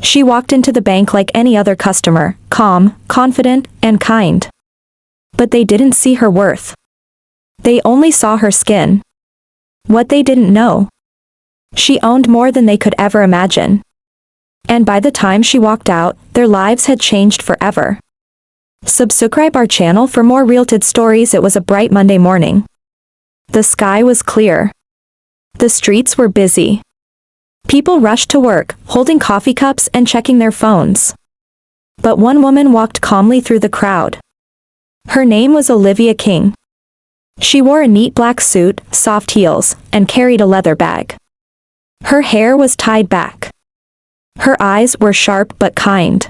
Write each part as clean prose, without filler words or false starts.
She walked into the bank like any other customer, calm, confident, and kind. But they didn't see her worth. They only saw her skin. What they didn't know. She owned more than they could ever imagine. And by the time she walked out, their lives had changed forever. Subscribe our channel for more real-tid stories. It was a bright Monday morning. The sky was clear. The streets were busy. People rushed to work, holding coffee cups and checking their phones. But one woman walked calmly through the crowd. Her name was Olivia King. She wore a neat black suit, soft heels, and carried a leather bag. Her hair was tied back. Her eyes were sharp but kind.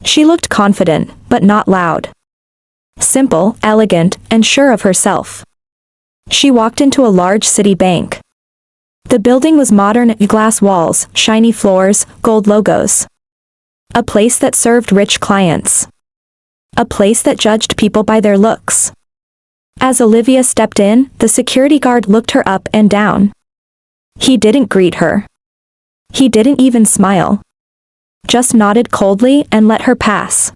She looked confident, but not loud. Simple, elegant, and sure of herself. She walked into a large city bank. The building was modern, glass walls, shiny floors, gold logos. A place that served rich clients. A place that judged people by their looks. As Olivia stepped in, the security guard looked her up and down. He didn't greet her. He didn't even smile. Just nodded coldly and let her pass.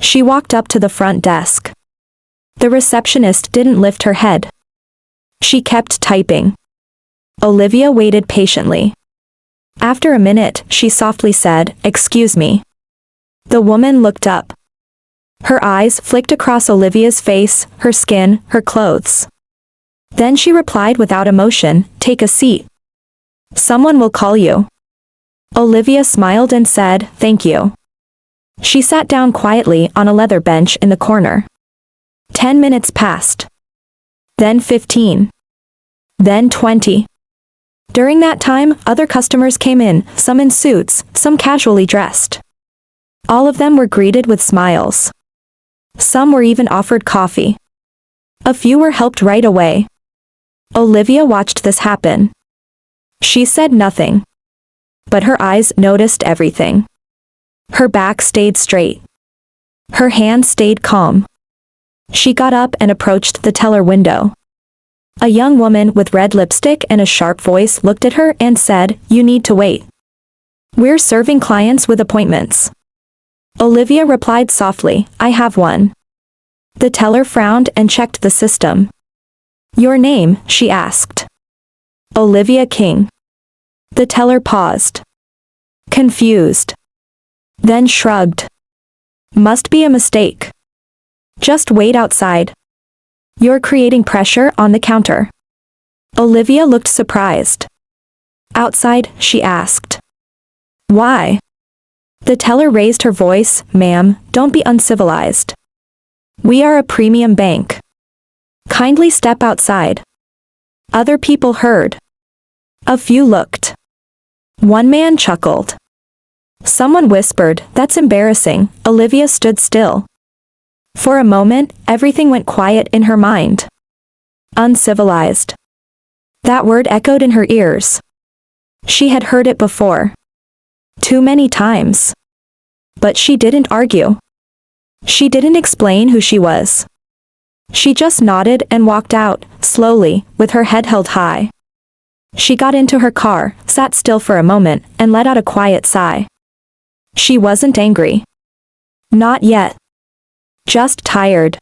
She walked up to the front desk. The receptionist didn't lift her head. She kept typing. Olivia waited patiently. After a minute, she softly said, "Excuse me." The woman looked up. Her eyes flicked across Olivia's face, her skin, her clothes. Then she replied without emotion, "Take a seat. Someone will call you." Olivia smiled and said, "Thank you." She sat down quietly on a leather bench in the corner. 10 minutes passed. Then 15. Then 20. During that time, other customers came in, some in suits, some casually dressed. All of them were greeted with smiles. Some were even offered coffee. A few were helped right away. Olivia watched this happen. She said nothing. But her eyes noticed everything. Her back stayed straight. Her hands stayed calm. She got up and approached the teller window. A young woman with red lipstick and a sharp voice looked at her and said, "You need to wait. We're serving clients with appointments." Olivia replied softly, "I have one." The teller frowned and checked the system. "Your name?" she asked. "Olivia King." The teller paused. Confused. Then shrugged. "Must be a mistake. Just wait outside. You're creating pressure on the counter." Olivia looked surprised. "Outside?" she asked. "Why?" The teller raised her voice, "Ma'am, don't be uncivilized. We are a premium bank. Kindly step outside." Other people heard. A few looked. One man chuckled. Someone whispered, "That's embarrassing." Olivia stood still. For a moment, everything went quiet in her mind. Uncivilized. That word echoed in her ears. She had heard it before. Too many times. But she didn't argue. She didn't explain who she was. She just nodded and walked out, slowly, with her head held high. She got into her car, sat still for a moment, and let out a quiet sigh. She wasn't angry. Not yet. Just tired.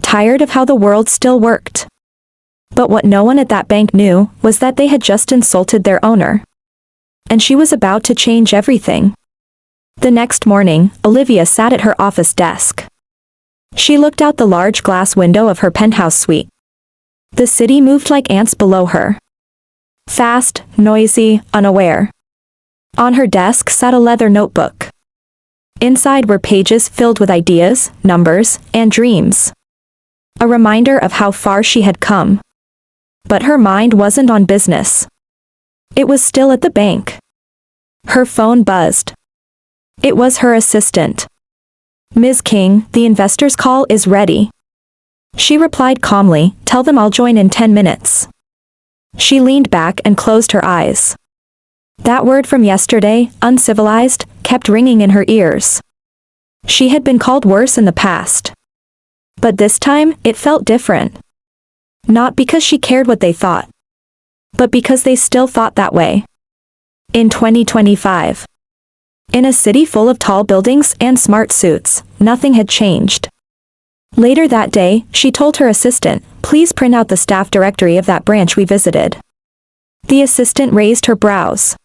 Tired of how the world still worked. But what no one at that bank knew was that they had just insulted their owner. And she was about to change everything. The next morning, Olivia sat at her office desk. She looked out the large glass window of her penthouse suite. The city moved like ants below her. Fast, noisy, unaware. On her desk sat a leather notebook. Inside were pages filled with ideas, numbers, and dreams. A reminder of how far she had come. But her mind wasn't on business. It was still at the bank. Her phone buzzed. It was her assistant. "Ms. King, the investor's call is ready." She replied calmly, "Tell them I'll join in 10 minutes. She leaned back and closed her eyes. That word from yesterday, uncivilized, kept ringing in her ears. She had been called worse in the past. But this time, it felt different. Not because she cared what they thought. But because they still thought that way. In 2025. In a city full of tall buildings and smart suits, nothing had changed. Later that day, she told her assistant, "Please print out the staff directory of that branch we visited." The assistant raised her brows.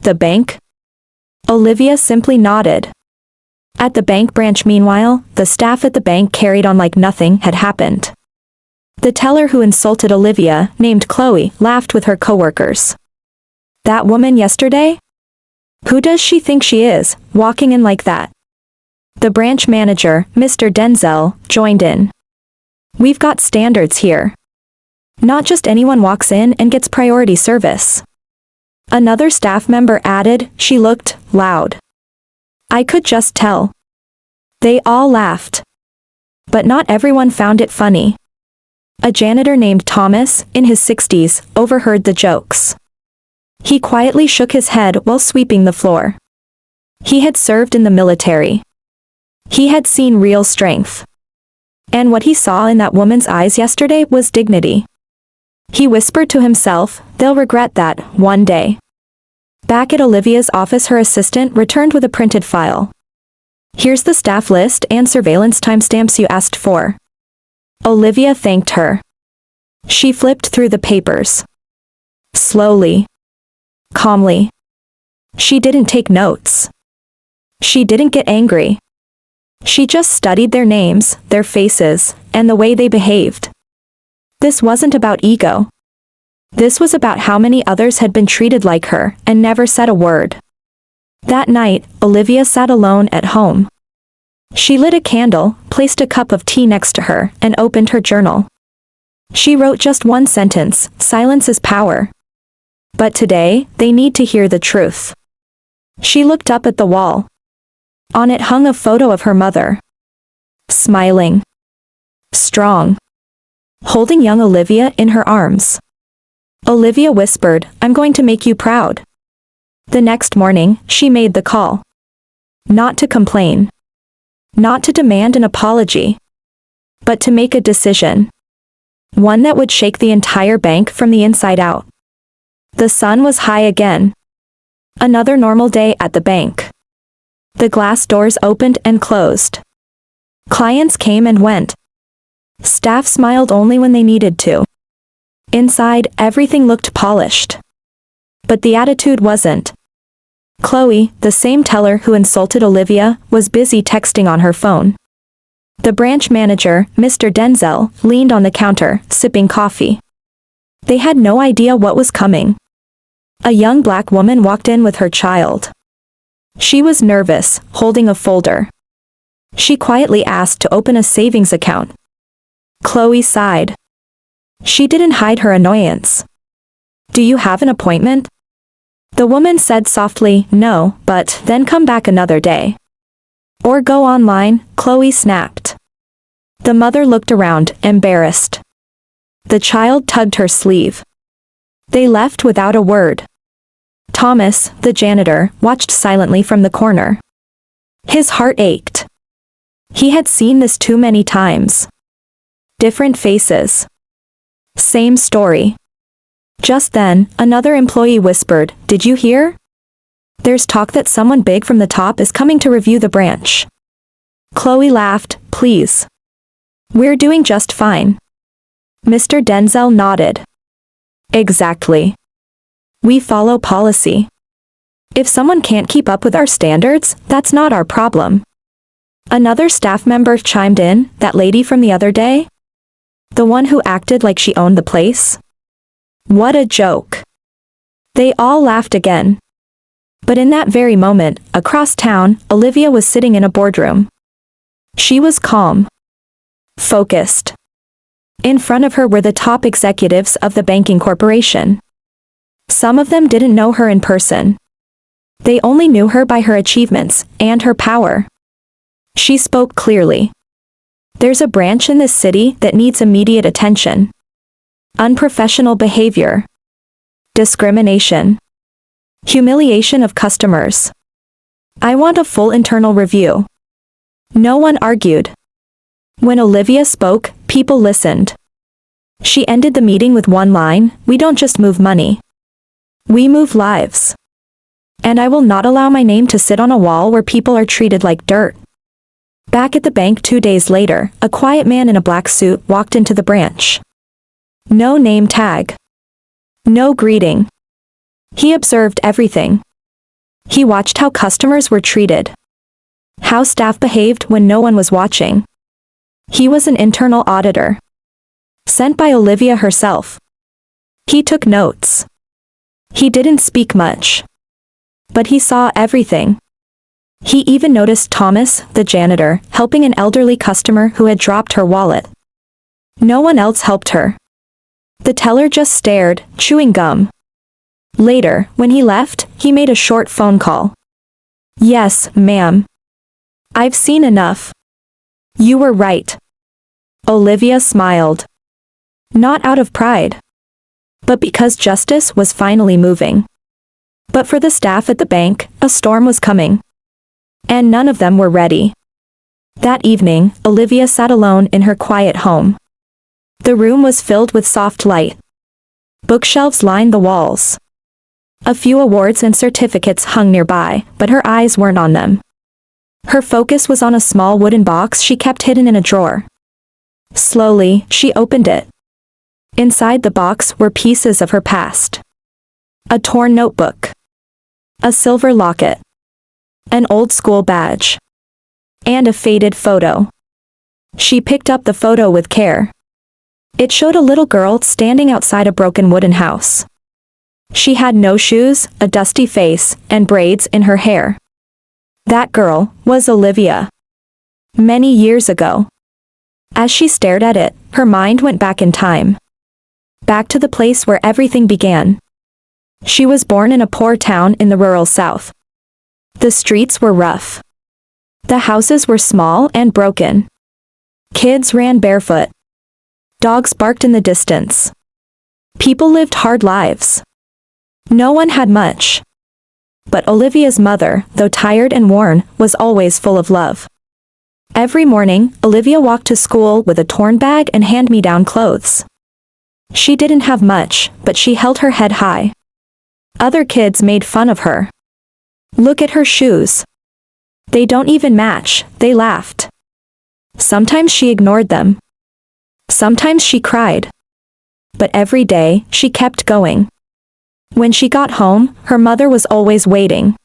"The bank?" Olivia simply nodded. At the bank branch meanwhile, the staff at the bank carried on like nothing had happened. The teller who insulted Olivia, named Chloe, laughed with her coworkers. "That woman yesterday? Who does she think she is, walking in like that?" The branch manager, Mr. Denzel, joined in. "We've got standards here. Not just anyone walks in and gets priority service." Another staff member added, "She looked loud. I could just tell." They all laughed. But not everyone found it funny. A janitor named Thomas, in his 60s, overheard the jokes. He quietly shook his head while sweeping the floor. He had served in the military. He had seen real strength. And what he saw in that woman's eyes yesterday was dignity. He whispered to himself, "They'll regret that, one day." Back at Olivia's office, her assistant returned with a printed file. "Here's the staff list and surveillance timestamps you asked for." Olivia thanked her. She flipped through the papers. Slowly. Calmly. She didn't take notes. She didn't get angry. She just studied their names, their faces, and the way they behaved. This wasn't about ego. This was about how many others had been treated like her and never said a word. That night, Olivia sat alone at home. She lit a candle, placed a cup of tea next to her, and opened her journal. She wrote just one sentence: "Silence is power. But today, they need to hear the truth." She looked up at the wall. On it hung a photo of her mother. Smiling. Strong. Holding young Olivia in her arms. Olivia whispered, "I'm going to make you proud." The next morning, she made the call. Not to complain. Not to demand an apology. But to make a decision. One that would shake the entire bank from the inside out. The sun was high again. Another normal day at the bank. The glass doors opened and closed. Clients came and went. Staff smiled only when they needed to. Inside, everything looked polished. But the attitude wasn't. Chloe, the same teller who insulted Olivia, was busy texting on her phone. The branch manager, Mr. Denzel, leaned on the counter, sipping coffee. They had no idea what was coming. A young black woman walked in with her child. She was nervous, holding a folder. She quietly asked to open a savings account. Chloe sighed. She didn't hide her annoyance. "Do you have an appointment?" The woman said softly, "No, but then come back another day." "Or go online," Chloe snapped. The mother looked around, embarrassed. The child tugged her sleeve. They left without a word. Thomas, the janitor, watched silently from the corner. His heart ached. He had seen this too many times. Different faces. Same story. Just then, another employee whispered, "Did you hear? There's talk that someone big from the top is coming to review the branch." Chloe laughed, "Please. We're doing just fine." Mr. Denzel nodded. "Exactly. We follow policy. If someone can't keep up with our standards, that's not our problem." Another staff member chimed in, "That lady from the other day? The one who acted like she owned the place? What a joke." They all laughed again. But in that very moment, across town, Olivia was sitting in a boardroom. She was calm. Focused. In front of her were the top executives of the banking corporation. Some of them didn't know her in person. They only knew her by her achievements and her power. She spoke clearly. "There's a branch in this city that needs immediate attention. Unprofessional behavior. Discrimination. Humiliation of customers. I want a full internal review." No one argued. When Olivia spoke, people listened. She ended the meeting with one line, "We don't just move money. We move lives." And I will not allow my name to sit on a wall where people are treated like dirt. Back at the bank 2 days later, a quiet man in a black suit walked into the branch. No name tag. No greeting. He observed everything. He watched how customers were treated. How staff behaved when no one was watching. He was an internal auditor. Sent by Olivia herself. He took notes. He didn't speak much. But he saw everything. He even noticed Thomas, the janitor, helping an elderly customer who had dropped her wallet. No one else helped her. The teller just stared, chewing gum. Later, when he left, he made a short phone call. Yes, ma'am. I've seen enough. You were right. Olivia smiled. Not out of pride. But because justice was finally moving. But for the staff at the bank, a storm was coming. And none of them were ready. That evening, Olivia sat alone in her quiet home. The room was filled with soft light. Bookshelves lined the walls. A few awards and certificates hung nearby, but her eyes weren't on them. Her focus was on a small wooden box she kept hidden in a drawer. Slowly, she opened it. Inside the box were pieces of her past. A torn notebook. A silver locket. An old school badge. And a faded photo. She picked up the photo with care. It showed a little girl standing outside a broken wooden house. She had no shoes, a dusty face, and braids in her hair. That girl was Olivia. Many years ago. As she stared at it, her mind went back in time. Back to the place where everything began. She was born in a poor town in the rural south. The streets were rough. The houses were small and broken. Kids ran barefoot. Dogs barked in the distance. People lived hard lives. No one had much. But Olivia's mother, though tired and worn, was always full of love. Every morning, Olivia walked to school with a torn bag and hand-me-down clothes. She didn't have much, but she held her head high. Other kids made fun of her. Look at her shoes. They don't even match, they laughed. Sometimes she ignored them. Sometimes she cried. But every day, she kept going. When she got home, her mother was always waiting.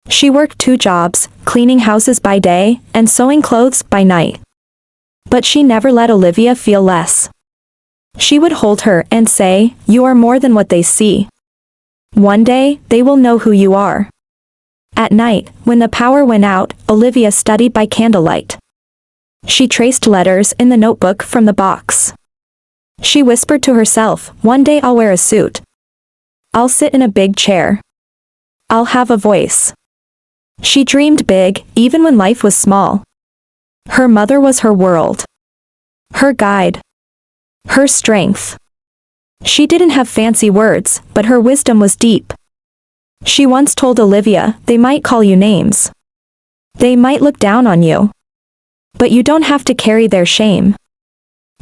She worked 2 jobs, cleaning houses by day, and sewing clothes by night. But she never let Olivia feel less. She would hold her and say, "You are more than what they see. One day, they will know who you are." At night, when the power went out, Olivia studied by candlelight. She traced letters in the notebook from the box. She whispered to herself, "One day I'll wear a suit. I'll sit in a big chair. I'll have a voice." She dreamed big, even when life was small. Her mother was her world. Her guide. Her strength. She didn't have fancy words, but her wisdom was deep. She once told Olivia, "They might call you names. They might look down on you. But you don't have to carry their shame.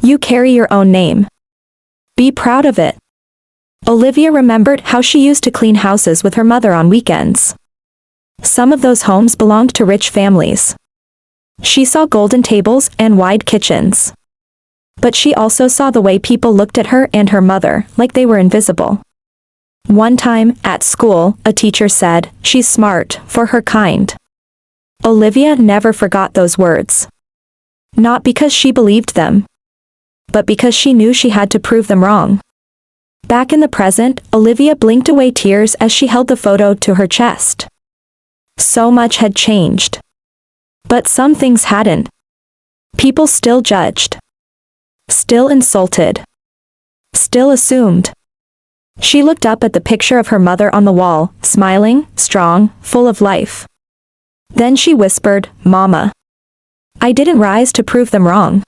You carry your own name. Be proud of it." Olivia remembered how she used to clean houses with her mother on weekends. Some of those homes belonged to rich families. She saw golden tables and wide kitchens. But she also saw the way people looked at her and her mother, like they were invisible. One time, at school, a teacher said, "She's smart, for her kind." Olivia never forgot those words. Not because she believed them, but because she knew she had to prove them wrong. Back in the present, Olivia blinked away tears as she held the photo to her chest. So much had changed. But some things hadn't. People still judged. Still insulted. Still assumed. She looked up at the picture of her mother on the wall, smiling, strong, full of life. Then she whispered, "Mama. I didn't rise to prove them wrong.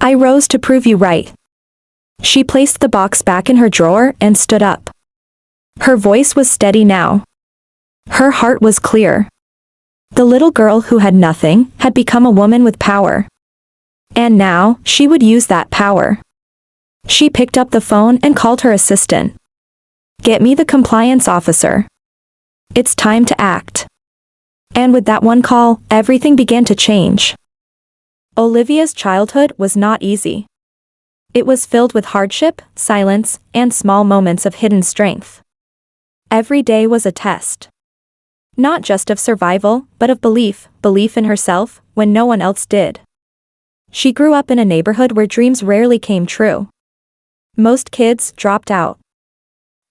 I rose to prove you right." She placed the box back in her drawer and stood up. Her voice was steady now. Her heart was clear. The little girl who had nothing had become a woman with power. And now, she would use that power. She picked up the phone and called her assistant. "Get me the compliance officer." It's time to act. And with that one call, everything began to change. Olivia's childhood was not easy. It was filled with hardship, silence, and small moments of hidden strength. Every day was a test. Not just of survival, but of belief in herself, when no one else did. She grew up in a neighborhood where dreams rarely came true. Most kids dropped out.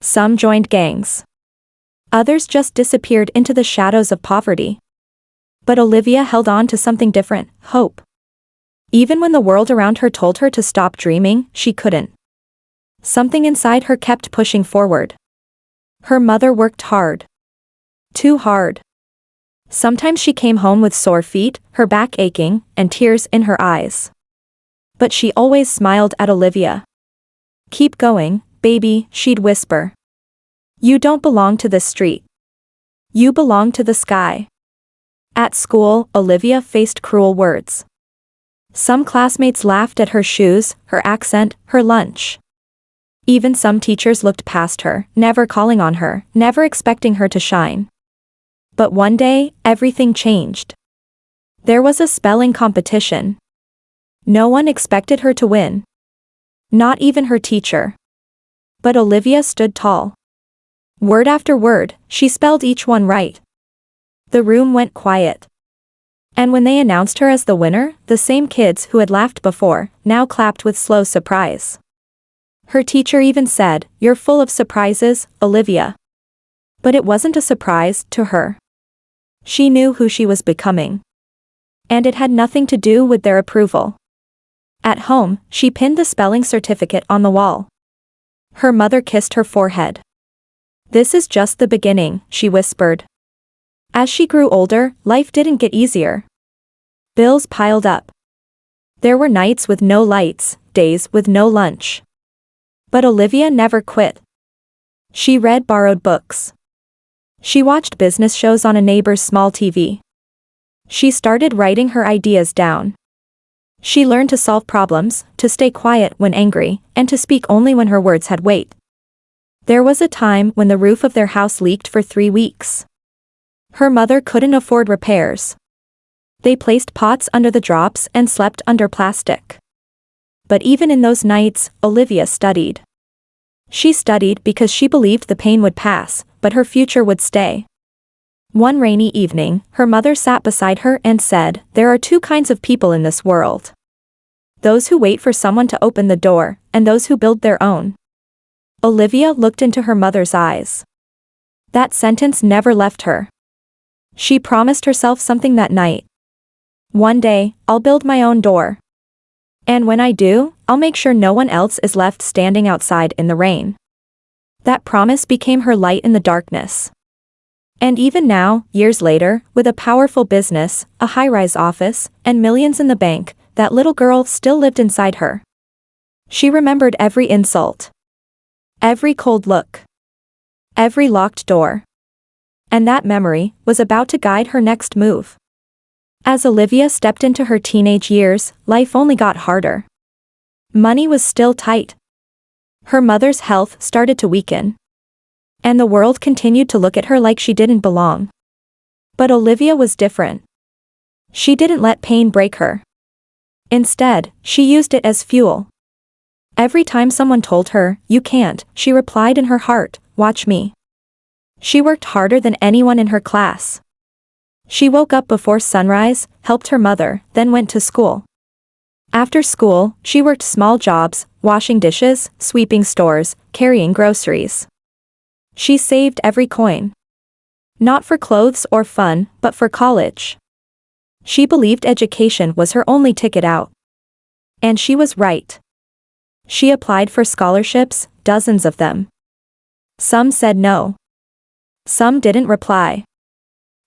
Some joined gangs. Others just disappeared into the shadows of poverty. But Olivia held on to something different, hope. Even when the world around her told her to stop dreaming, she couldn't. Something inside her kept pushing forward. Her mother worked hard. Too hard. Sometimes she came home with sore feet, her back aching, and tears in her eyes. But she always smiled at Olivia. "Keep going, baby," she'd whisper. "You don't belong to this street. You belong to the sky." At school, Olivia faced cruel words. Some classmates laughed at her shoes, her accent, her lunch. Even some teachers looked past her, never calling on her, never expecting her to shine. But one day, everything changed. There was a spelling competition. No one expected her to win. Not even her teacher. But Olivia stood tall. Word after word, she spelled each one right. The room went quiet. And when they announced her as the winner, the same kids who had laughed before, now clapped with slow surprise. Her teacher even said, "You're full of surprises, Olivia." But it wasn't a surprise to her. She knew who she was becoming. And it had nothing to do with their approval. At home, she pinned the spelling certificate on the wall. Her mother kissed her forehead. "This is just the beginning," she whispered. As she grew older, life didn't get easier. Bills piled up. There were nights with no lights, days with no lunch. But Olivia never quit. She read borrowed books. She watched business shows on a neighbor's small TV. She started writing her ideas down. She learned to solve problems, to stay quiet when angry, and to speak only when her words had weight. There was a time when the roof of their house leaked for 3 weeks. Her mother couldn't afford repairs. They placed pots under the drops and slept under plastic. But even in those nights, Olivia studied. She studied because she believed the pain would pass, but her future would stay. One rainy evening, her mother sat beside her and said, "There are 2 kinds of people in this world. Those who wait for someone to open the door, and those who build their own." Olivia looked into her mother's eyes. That sentence never left her. She promised herself something that night. "One day, I'll build my own door. And when I do, I'll make sure no one else is left standing outside in the rain." That promise became her light in the darkness. And even now, years later, with a powerful business, a high-rise office, and millions in the bank, that little girl still lived inside her. She remembered every insult. Every cold look. Every locked door. And that memory was about to guide her next move. As Olivia stepped into her teenage years, life only got harder. Money was still tight. Her mother's health started to weaken. And the world continued to look at her like she didn't belong. But Olivia was different. She didn't let pain break her. Instead, she used it as fuel. Every time someone told her, "You can't," she replied in her heart, "Watch me." She worked harder than anyone in her class. She woke up before sunrise, helped her mother, then went to school. After school, she worked small jobs, washing dishes, sweeping stores, carrying groceries. She saved every coin. Not for clothes or fun, but for college. She believed education was her only ticket out. And she was right. She applied for scholarships, dozens of them. Some said no. Some didn't reply.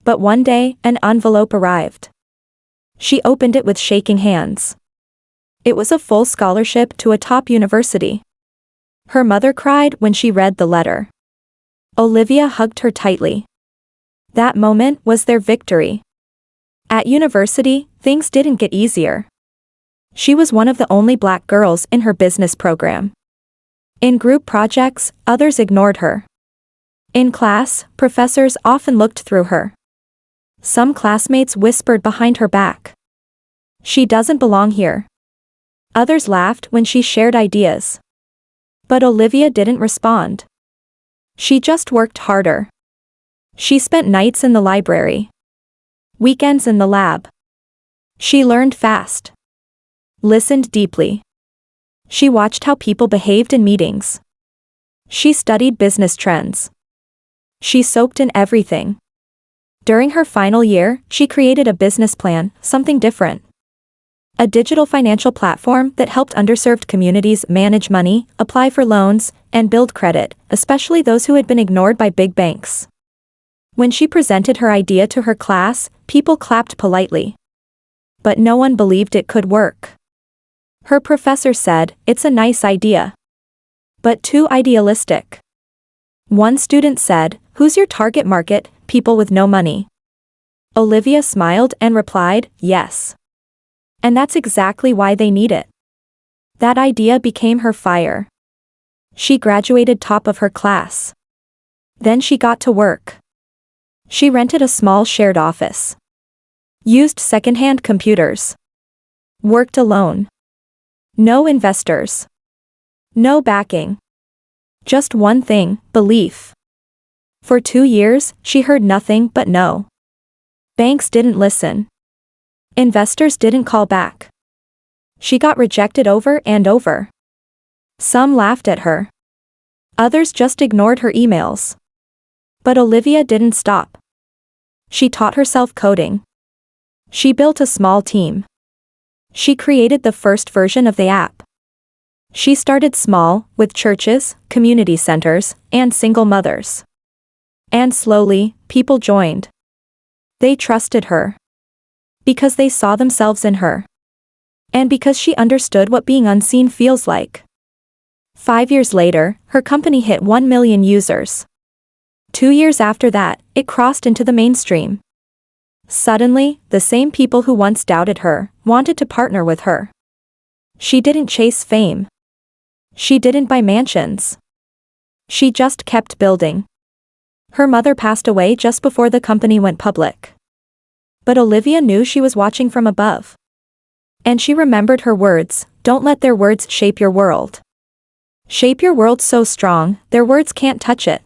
But one day, an envelope arrived. She opened it with shaking hands. It was a full scholarship to a top university. Her mother cried when she read the letter. Olivia hugged her tightly. That moment was their victory. At university, things didn't get easier. She was one of the only black girls in her business program. In group projects, others ignored her. In class, professors often looked through her. Some classmates whispered behind her back. She doesn't belong here. Others laughed when she shared ideas. But Olivia didn't respond. She just worked harder. She spent nights in the library. Weekends in the lab. She learned fast. Listened deeply. She watched how people behaved in meetings. She studied business trends. She soaked in everything. During her final year, she created a business plan, something different. A digital financial platform that helped underserved communities manage money, apply for loans, and build credit, especially those who had been ignored by big banks. When she presented her idea to her class, people clapped politely. But no one believed it could work. Her professor said, "It's a nice idea. But too idealistic." One student said, "Who's your target market? People with no money." Olivia smiled and replied, "Yes. And that's exactly why they need it." That idea became her fire. She graduated top of her class. Then she got to work. She rented a small shared office. Used secondhand computers. Worked alone. No investors. No backing. Just one thing, belief. For 2 years, she heard nothing but no. Banks didn't listen. Investors didn't call back. She got rejected over and over. Some laughed at her. Others just ignored her emails. But Olivia didn't stop. She taught herself coding. She built a small team. She created the first version of the app. She started small, with churches, community centers, and single mothers. And slowly, people joined. They trusted her. Because they saw themselves in her. And because she understood what being unseen feels like. 5 years later, her company hit 1 million users. 2 years after that, it crossed into the mainstream. Suddenly, the same people who once doubted her, wanted to partner with her. She didn't chase fame. She didn't buy mansions. She just kept building. Her mother passed away just before the company went public. But Olivia knew she was watching from above. And she remembered her words, "Don't let their words shape your world. Shape your world so strong, their words can't touch it."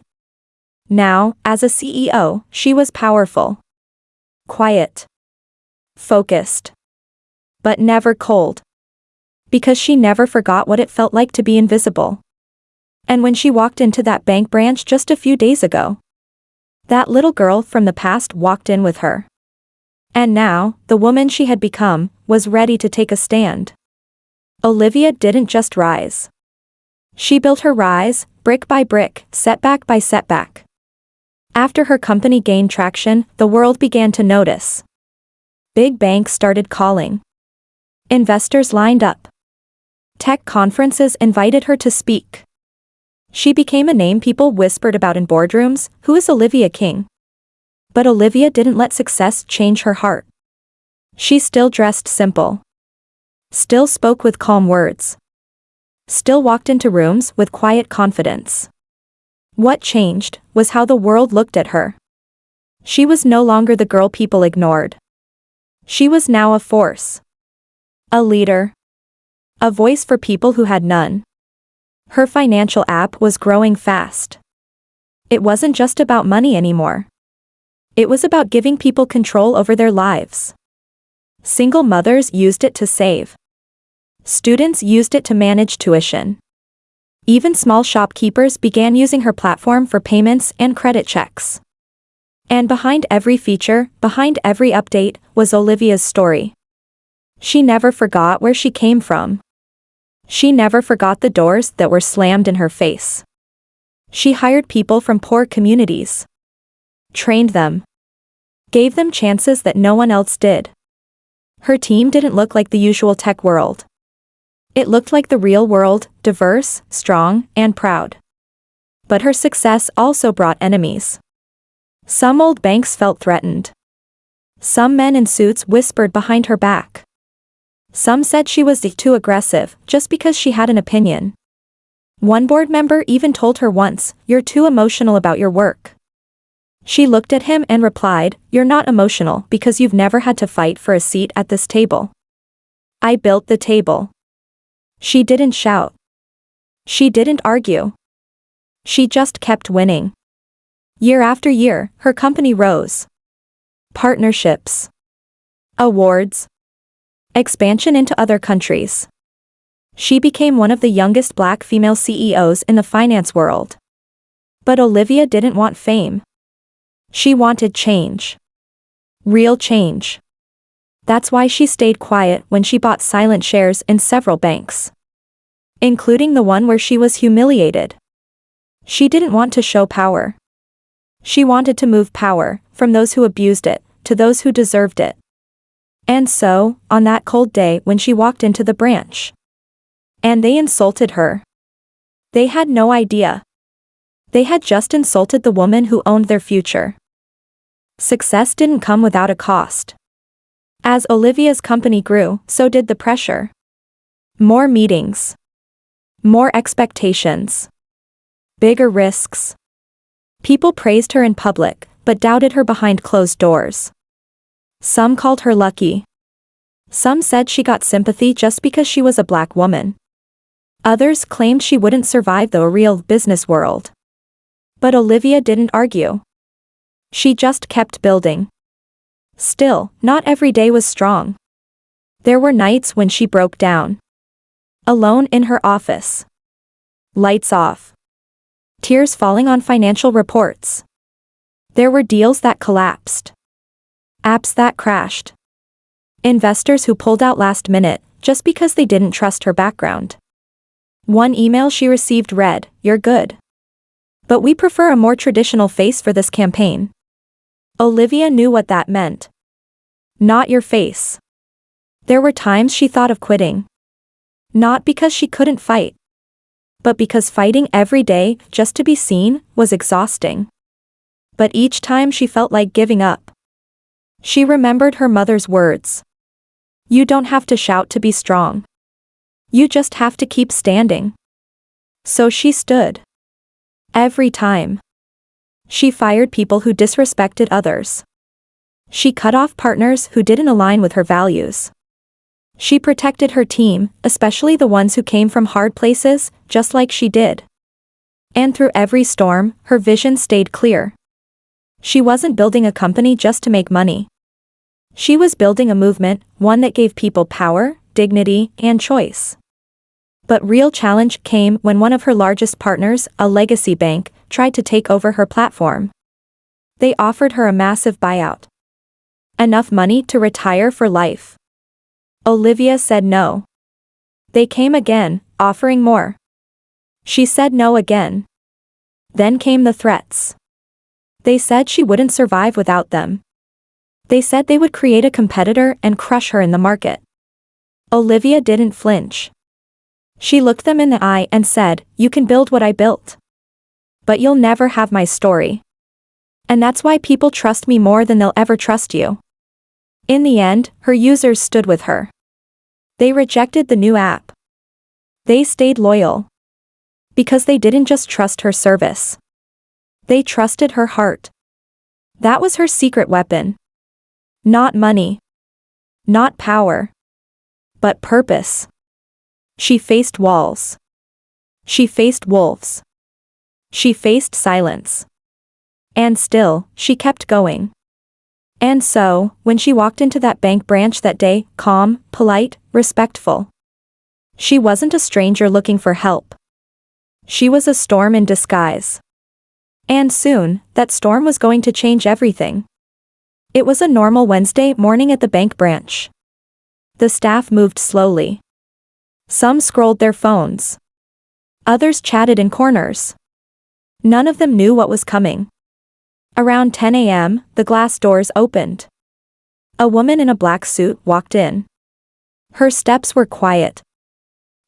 Now, as a CEO, she was powerful. Quiet. Focused. But never cold. Because she never forgot what it felt like to be invisible. And when she walked into that bank branch just a few days ago, that little girl from the past walked in with her. And now, the woman she had become, was ready to take a stand. Olivia didn't just rise. She built her rise, brick by brick, setback by setback. After her company gained traction, the world began to notice. Big banks started calling. Investors lined up. Tech conferences invited her to speak. She became a name people whispered about in boardrooms. Who is Olivia King? But Olivia didn't let success change her heart. She still dressed simple. Still spoke with calm words. Still walked into rooms with quiet confidence. What changed was how the world looked at her. She was no longer the girl people ignored. She was now a force. A leader. A voice for people who had none. Her financial app was growing fast. It wasn't just about money anymore. It was about giving people control over their lives. Single mothers used it to save. Students used it to manage tuition. Even small shopkeepers began using her platform for payments and credit checks. And behind every feature, behind every update, was Olivia's story. She never forgot where she came from. She never forgot the doors that were slammed in her face. She hired people from poor communities. Trained them. Gave them chances that no one else did. Her team didn't look like the usual tech world. It looked like the real world, diverse, strong, and proud. But her success also brought enemies. Some old banks felt threatened. Some men in suits whispered behind her back. Some said she was too aggressive, just because she had an opinion. One board member even told her once, "You're too emotional about your work." She looked at him and replied, "You're not emotional because you've never had to fight for a seat at this table. I built the table." She didn't shout. She didn't argue. She just kept winning. Year after year, her company rose. Partnerships. Awards. Expansion into other countries. She became one of the youngest black female CEOs in the finance world. But Olivia didn't want fame. She wanted change. Real change. That's why she stayed quiet when she bought silent shares in several banks, including the one where she was humiliated. She didn't want to show power. She wanted to move power from those who abused it to those who deserved it. And so, on that cold day when she walked into the branch, and they insulted her. They had no idea. They had just insulted the woman who owned their future. Success didn't come without a cost. As Olivia's company grew, so did the pressure. More meetings. More expectations. Bigger risks. People praised her in public, but doubted her behind closed doors. Some called her lucky. Some said she got sympathy just because she was a black woman. Others claimed she wouldn't survive the real business world. But Olivia didn't argue. She just kept building. Still, not every day was strong. There were nights when she broke down. Alone in her office. Lights off. Tears falling on financial reports. There were deals that collapsed. Apps that crashed. Investors who pulled out last minute, just because they didn't trust her background. One email she received read, "You're good. But we prefer a more traditional face for this campaign." Olivia knew what that meant. Not your face. There were times she thought of quitting. Not because she couldn't fight, but because fighting every day just to be seen was exhausting. But each time she felt like giving up. She remembered her mother's words. "You don't have to shout to be strong. You just have to keep standing." So she stood. Every time. She fired people who disrespected others. She cut off partners who didn't align with her values. She protected her team, especially the ones who came from hard places, just like she did. And through every storm, her vision stayed clear. She wasn't building a company just to make money. She was building a movement, one that gave people power, dignity, and choice. But real challenge came when one of her largest partners, a legacy bank, tried to take over her platform. They offered her a massive buyout. Enough money to retire for life. Olivia said no. They came again, offering more. She said no again. Then came the threats. They said she wouldn't survive without them. They said they would create a competitor and crush her in the market. Olivia didn't flinch. She looked them in the eye and said, "You can build what I built. But you'll never have my story. And that's why people trust me more than they'll ever trust you." In the end, her users stood with her. They rejected the new app. They stayed loyal. Because they didn't just trust her service. They trusted her heart. That was her secret weapon. Not money. Not power. But purpose. She faced walls. She faced wolves. She faced silence. And still, she kept going. And so, when she walked into that bank branch that day, calm, polite, respectful. She wasn't a stranger looking for help. She was a storm in disguise. And soon, that storm was going to change everything. It was a normal Wednesday morning at the bank branch. The staff moved slowly. Some scrolled their phones. Others chatted in corners. None of them knew what was coming. Around 10 a.m., the glass doors opened. A woman in a black suit walked in. Her steps were quiet.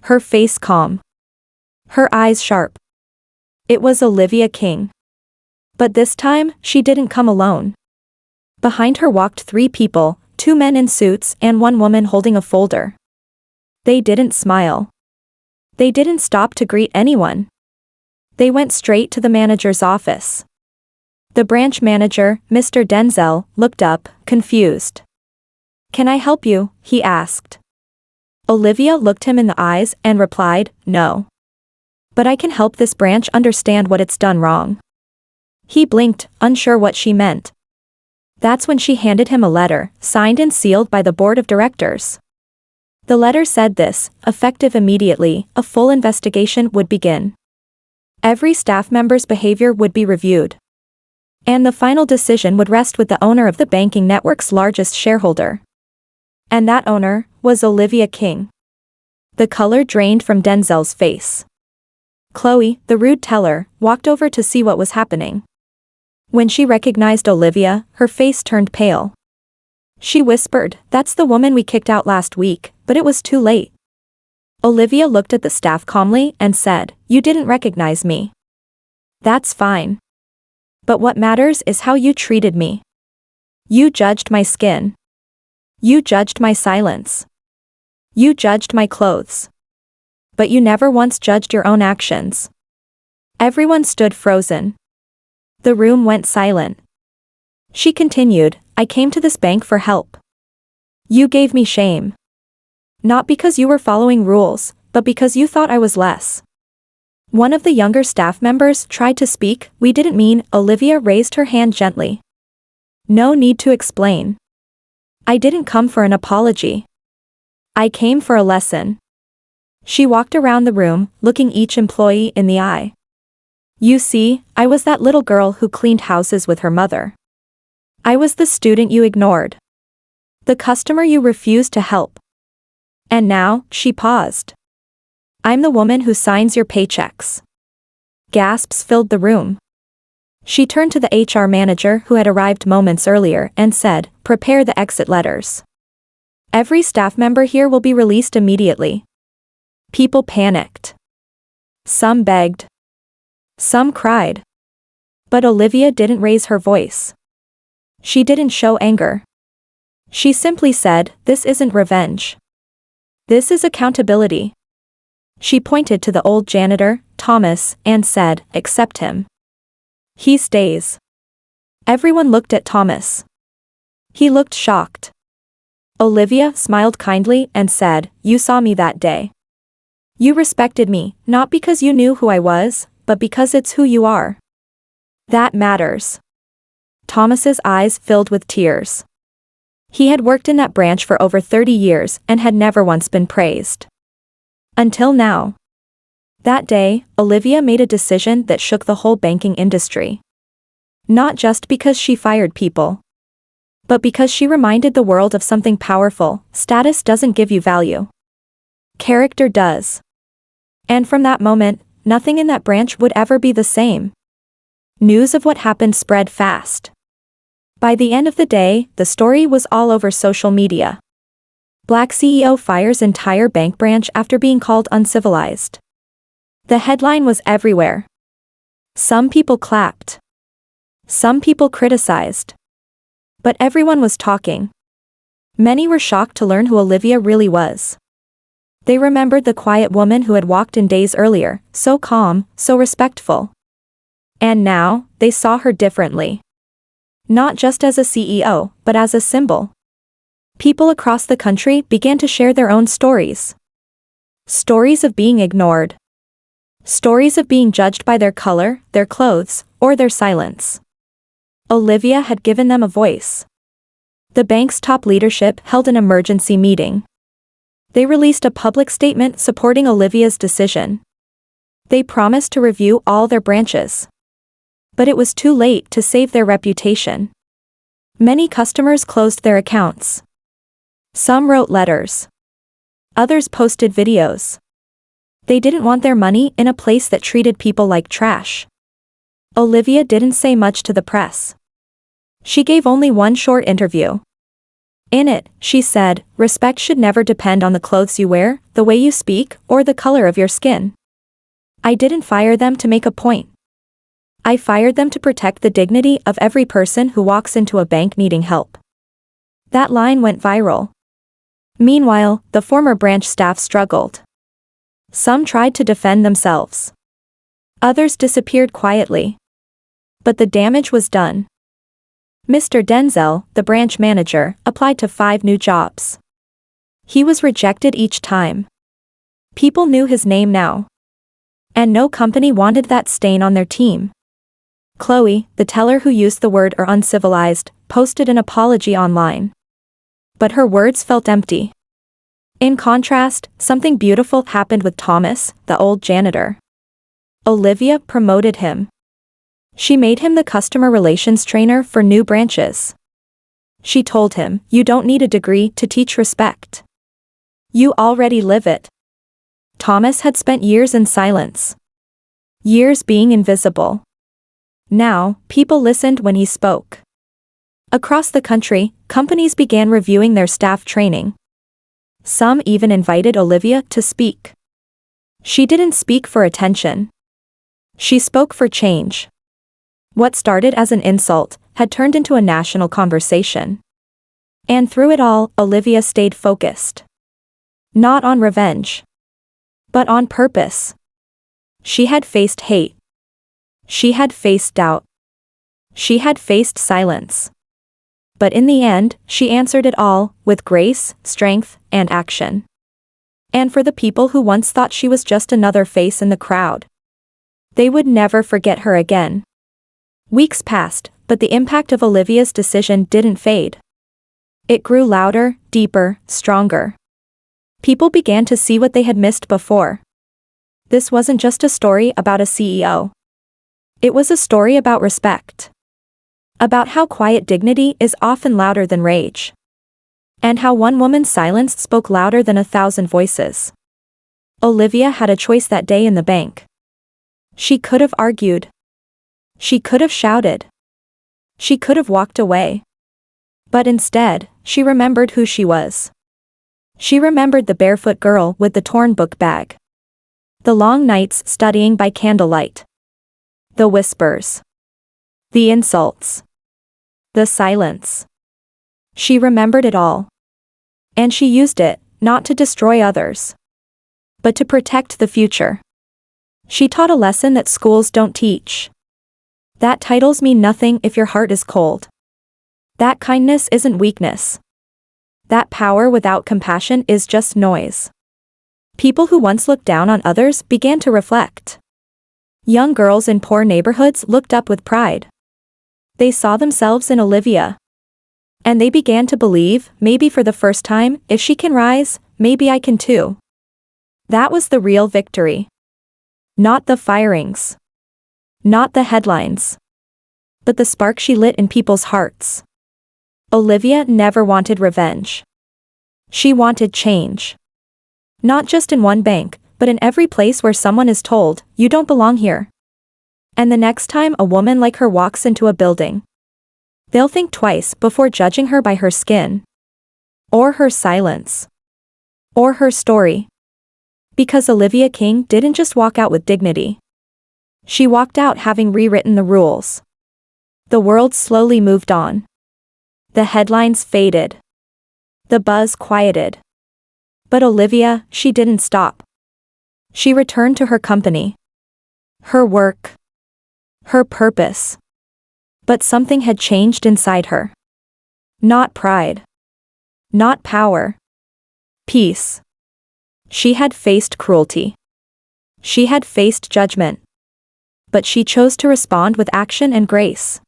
Her face calm. Her eyes sharp. It was Olivia King. But this time, she didn't come alone. Behind her walked 3 people, 2 men in suits and 1 woman holding a folder. They didn't smile. They didn't stop to greet anyone. They went straight to the manager's office. The branch manager, Mr. Denzel, looked up, confused. "Can I help you?" he asked. Olivia looked him in the eyes and replied, "No. But I can help this branch understand what it's done wrong." He blinked, unsure what she meant. That's when she handed him a letter, signed and sealed by the board of directors. The letter said this: effective immediately, a full investigation would begin. Every staff member's behavior would be reviewed. And the final decision would rest with the owner of the banking network's largest shareholder. And that owner was Olivia King. The color drained from Denzel's face. Chloe, the rude teller, walked over to see what was happening. When she recognized Olivia, her face turned pale. She whispered, "That's the woman we kicked out last week," but it was too late. Olivia looked at the staff calmly and said, "You didn't recognize me. That's fine. But what matters is how you treated me. You judged my skin. You judged my silence. You judged my clothes. But you never once judged your own actions." Everyone stood frozen. The room went silent. She continued, "I came to this bank for help. You gave me shame. Not because you were following rules, but because you thought I was less." One of the younger staff members tried to speak. "We didn't mean," Olivia raised her hand gently. "No need to explain. I didn't come for an apology. I came for a lesson." She walked around the room, looking each employee in the eye. "You see, I was that little girl who cleaned houses with her mother. I was the student you ignored. The customer you refused to help. And now," she paused, "I'm the woman who signs your paychecks." Gasps filled the room. She turned to the HR manager who had arrived moments earlier and said, "Prepare the exit letters. Every staff member here will be released immediately." People panicked. Some begged. Some cried. But Olivia didn't raise her voice. She didn't show anger. She simply said, "This isn't revenge. This is accountability." She pointed to the old janitor, Thomas, and said, "Accept him. He stays." Everyone looked at Thomas. He looked shocked. Olivia smiled kindly and said, "You saw me that day. You respected me, not because you knew who I was, but because it's who you are. That matters." Thomas's eyes filled with tears. He had worked in that branch for over 30 years and had never once been praised. Until now. That day, Olivia made a decision that shook the whole banking industry. Not just because she fired people, but because she reminded the world of something powerful: status doesn't give you value. Character does. And from that moment, nothing in that branch would ever be the same. News of what happened spread fast. By the end of the day, the story was all over social media. Black CEO fires entire bank branch after being called uncivilized. The headline was everywhere. Some people clapped. Some people criticized. But everyone was talking. Many were shocked to learn who Olivia really was. They remembered the quiet woman who had walked in days earlier, so calm, so respectful. And now, they saw her differently. Not just as a CEO, but as a symbol. People across the country began to share their own stories. Stories of being ignored. Stories of being judged by their color, their clothes, or their silence. Olivia had given them a voice. The bank's top leadership held an emergency meeting. They released a public statement supporting Olivia's decision. They promised to review all their branches. But it was too late to save their reputation. Many customers closed their accounts. Some wrote letters. Others posted videos. They didn't want their money in a place that treated people like trash. Olivia didn't say much to the press. She gave only one short interview. In it, she said, "Respect should never depend on the clothes you wear, the way you speak, or the color of your skin. I didn't fire them to make a point. I fired them to protect the dignity of every person who walks into a bank needing help." That line went viral. Meanwhile, the former branch staff struggled. Some tried to defend themselves. Others disappeared quietly. But the damage was done. Mr. Denzel, the branch manager, applied to 5 new jobs. He was rejected each time. People knew his name now. And no company wanted that stain on their team. Chloe, the teller who used the word or uncivilized, posted an apology online. But her words felt empty. In contrast, something beautiful happened with Thomas, the old janitor. Olivia promoted him. She made him the customer relations trainer for new branches. She told him, "You don't need a degree to teach respect. You already live it." Thomas had spent years in silence. Years being invisible. Now, people listened when he spoke. Across the country, companies began reviewing their staff training. Some even invited Olivia to speak. She didn't speak for attention. She spoke for change. What started as an insult had turned into a national conversation. And through it all, Olivia stayed focused. Not on revenge. But on purpose. She had faced hate. She had faced doubt. She had faced silence. But in the end, she answered it all, with grace, strength, and action. And for the people who once thought she was just another face in the crowd, they would never forget her again. Weeks passed, but the impact of Olivia's decision didn't fade. It grew louder, deeper, stronger. People began to see what they had missed before. This wasn't just a story about a CEO. It was a story about respect. About how quiet dignity is often louder than rage. And how one woman's silence spoke louder than 1,000 voices. Olivia had a choice that day in the bank. She could have argued. She could have shouted. She could have walked away. But instead, she remembered who she was. She remembered the barefoot girl with the torn book bag. The long nights studying by candlelight. The whispers. The insults. The silence. She remembered it all. And she used it, not to destroy others, but to protect the future. She taught a lesson that schools don't teach. That titles mean nothing if your heart is cold. That kindness isn't weakness. That power without compassion is just noise. People who once looked down on others began to reflect. Young girls in poor neighborhoods looked up with pride. They saw themselves in Olivia. And they began to believe, maybe for the first time, if she can rise, maybe I can too. That was the real victory. Not the firings. Not the headlines. But the spark she lit in people's hearts. Olivia never wanted revenge. She wanted change. Not just in one bank, but in every place where someone is told, "You don't belong here." And the next time a woman like her walks into a building, they'll think twice before judging her by her skin. Or her silence. Or her story. Because Olivia King didn't just walk out with dignity. She walked out having rewritten the rules. The world slowly moved on. The headlines faded. The buzz quieted. But Olivia, she didn't stop. She returned to her company. Her work. Her purpose. But something had changed inside her. Not pride. Not power. Peace. She had faced cruelty. She had faced judgment. But she chose to respond with action and grace.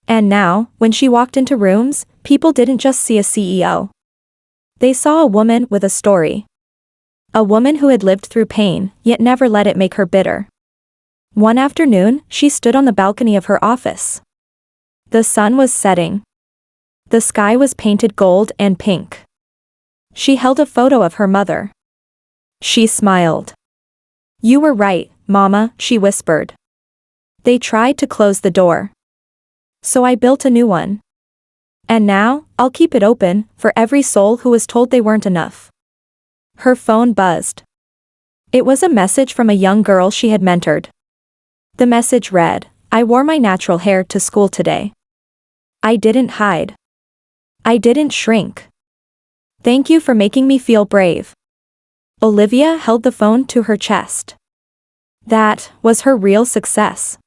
And now, when she walked into rooms, people didn't just see a CEO. They saw a woman with a story. A woman who had lived through pain, yet never let it make her bitter. One afternoon, she stood on the balcony of her office. The sun was setting. The sky was painted gold and pink. She held a photo of her mother. She smiled. "You were right, Mama," she whispered. "They tried to close the door. So I built a new one. And now, I'll keep it open, for every soul who was told they weren't enough." Her phone buzzed. It was a message from a young girl she had mentored. The message read, "I wore my natural hair to school today. I didn't hide. I didn't shrink. Thank you for making me feel brave. Olivia held the phone to her chest. That was her real success.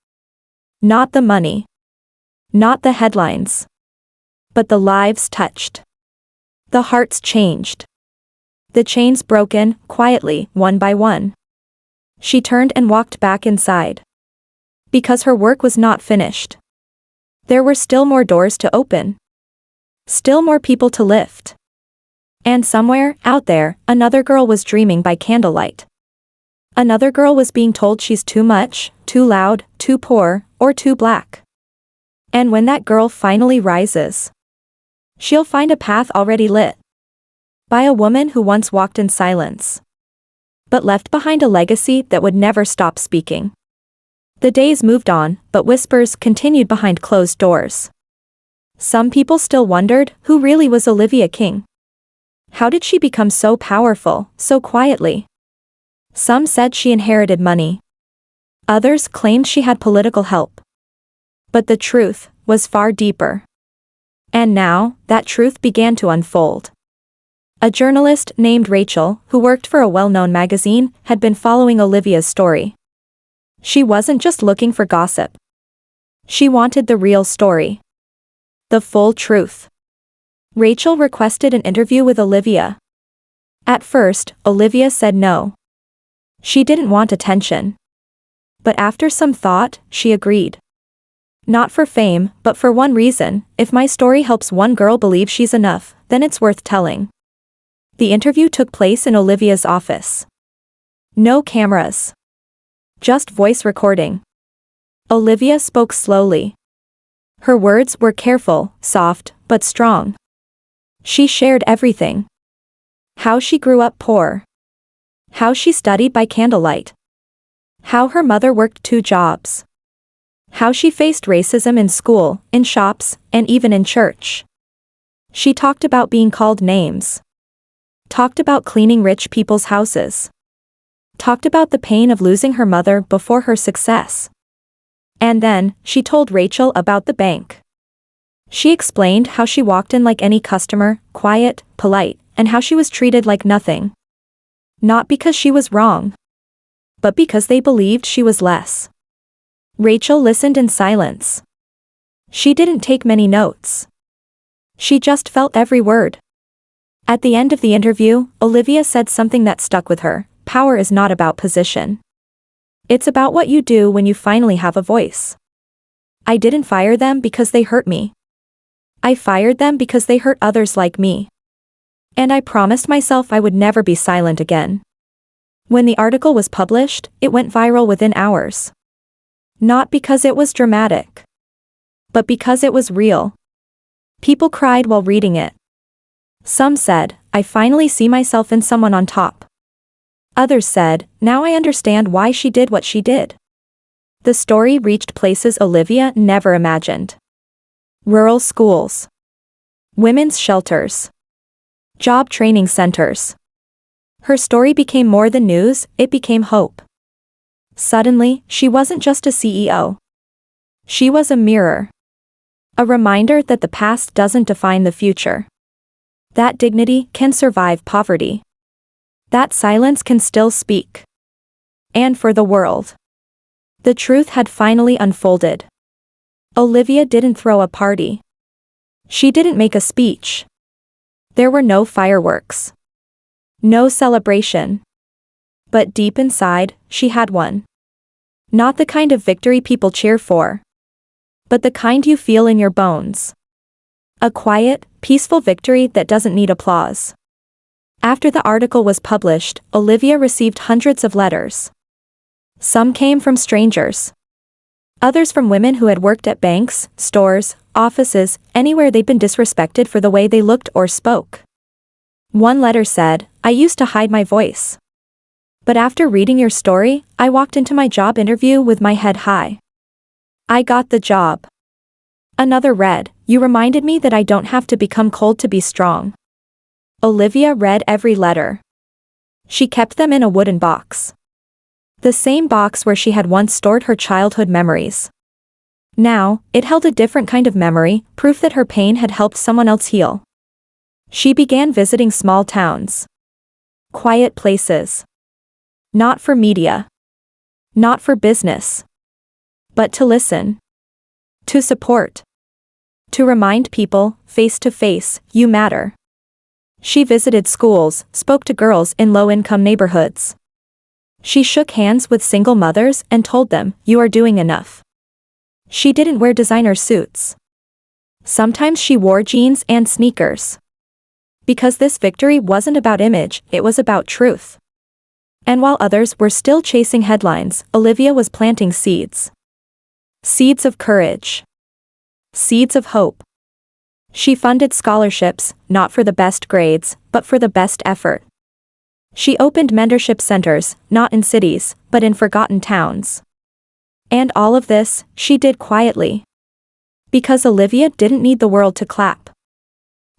Not the money. Not the headlines. But the lives touched. The hearts changed. The chains broken, quietly, one by one. She turned and walked back inside. Because her work was not finished. There were still more doors to open. Still more people to lift. And somewhere, out there, another girl was dreaming by candlelight. Another girl was being told she's too much, too loud, too poor, or too black. And when that girl finally rises, she'll find a path already lit. By a woman who once walked in silence. But left behind a legacy that would never stop speaking. The days moved on, but whispers continued behind closed doors. Some people still wondered who really was Olivia King. How did she become so powerful, so quietly? Some said she inherited money. Others claimed she had political help. But the truth was far deeper. And now, that truth began to unfold. A journalist named Rachel, who worked for a well-known magazine, had been following Olivia's story. She wasn't just looking for gossip. She wanted the real story. The full truth. Rachel requested an interview with Olivia. At first, Olivia said no. She didn't want attention. But after some thought, she agreed. Not for fame, but for one reason: if my story helps one girl believe she's enough, then it's worth telling. The interview took place in Olivia's office. No cameras. Just voice recording. Olivia spoke slowly. Her words were careful, soft, but strong. She shared everything. How she grew up poor. How she studied by candlelight. How her mother worked 2 jobs. How she faced racism in school, in shops, and even in church. She talked about being called names. Talked about cleaning rich people's houses. Talked about the pain of losing her mother before her success. And then, she told Rachel about the bank. She explained how she walked in like any customer, quiet, polite, and how she was treated like nothing. Not because she was wrong. But because they believed she was less. Rachel listened in silence. She didn't take many notes. She just felt every word. At the end of the interview, Olivia said something that stuck with her: power is not about position. It's about what you do when you finally have a voice. I didn't fire them because they hurt me. I fired them because they hurt others like me. And I promised myself I would never be silent again. When the article was published, it went viral within hours. Not because it was dramatic. But because it was real. People cried while reading it. Some said, I finally see myself in someone on top. Others said, now I understand why she did what she did. The story reached places Olivia never imagined. Rural schools. Women's shelters. Job training centers. Her story became more than news, it became hope. Suddenly, she wasn't just a CEO. She was a mirror. A reminder that the past doesn't define the future. That dignity can survive poverty. That silence can still speak. And for the world. The truth had finally unfolded. Olivia didn't throw a party. She didn't make a speech. There were no fireworks. No celebration. But deep inside, she had one. Not the kind of victory people cheer for. But the kind you feel in your bones. A quiet, peaceful victory that doesn't need applause. After the article was published, Olivia received hundreds of letters. Some came from strangers. Others from women who had worked at banks, stores, offices, anywhere they'd been disrespected for the way they looked or spoke. One letter said, I used to hide my voice. But after reading your story, I walked into my job interview with my head high. I got the job. Another read, you reminded me that I don't have to become cold to be strong. Olivia read every letter. She kept them in a wooden box. The same box where she had once stored her childhood memories. Now, it held a different kind of memory, proof that her pain had helped someone else heal. She began visiting small towns. Quiet places. Not for media. Not for business. But to listen. To support. To remind people, face to face, you matter. She visited schools, spoke to girls in low-income neighborhoods. She shook hands with single mothers and told them, you are doing enough. She didn't wear designer suits. Sometimes she wore jeans and sneakers. Because this victory wasn't about image, it was about truth. And while others were still chasing headlines, Olivia was planting seeds. Seeds of courage. Seeds of hope. She funded scholarships, not for the best grades, but for the best effort. She opened mentorship centers, not in cities, but in forgotten towns. And all of this, she did quietly. Because Olivia didn't need the world to clap.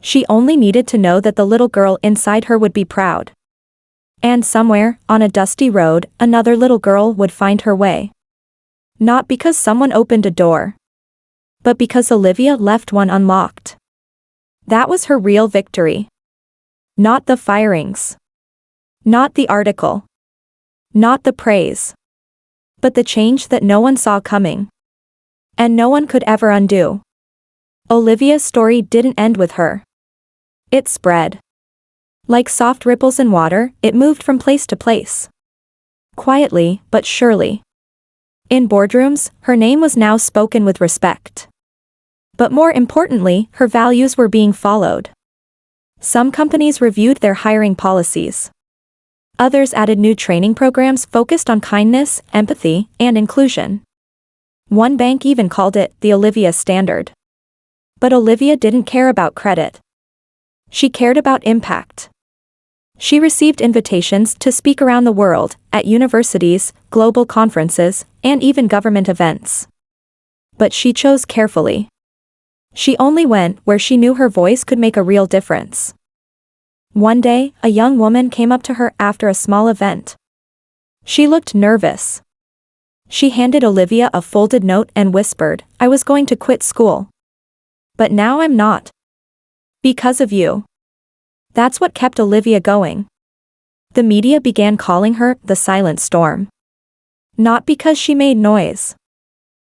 She only needed to know that the little girl inside her would be proud. And somewhere, on a dusty road, another little girl would find her way. Not because someone opened a door. But because Olivia left one unlocked. That was her real victory. Not the firings. Not the article. Not the praise. But the change that no one saw coming. And no one could ever undo. Olivia's story didn't end with her. It spread. Like soft ripples in water, it moved from place to place. Quietly, but surely. In boardrooms, her name was now spoken with respect. But more importantly, her values were being followed. Some companies reviewed their hiring policies. Others added new training programs focused on kindness, empathy, and inclusion. One bank even called it the Olivia Standard. But Olivia didn't care about credit. She cared about impact. She received invitations to speak around the world, at universities, global conferences, and even government events. But she chose carefully. She only went where she knew her voice could make a real difference. One day, a young woman came up to her after a small event. She looked nervous. She handed Olivia a folded note and whispered, I was going to quit school. But now I'm not. Because of you. That's what kept Olivia going. The media began calling her the silent storm. Not because she made noise.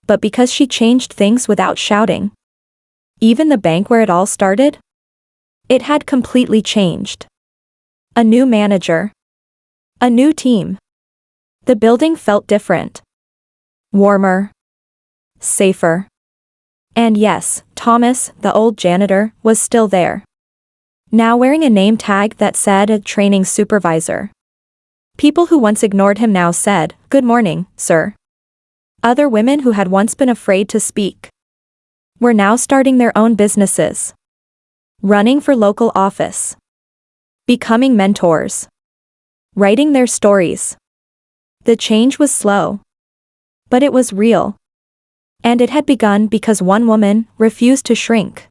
But because she changed things without shouting. Even the bank where it all started? It had completely changed. A new manager. A new team. The building felt different. Warmer. Safer. And yes, Thomas, the old janitor, was still there. Now wearing a name tag that said training supervisor. People who once ignored him now said, good morning, sir. Other women who had once been afraid to speak were now starting their own businesses. Running for local office. Becoming mentors. Writing their stories. The change was slow. But it was real. And it had begun because one woman refused to shrink.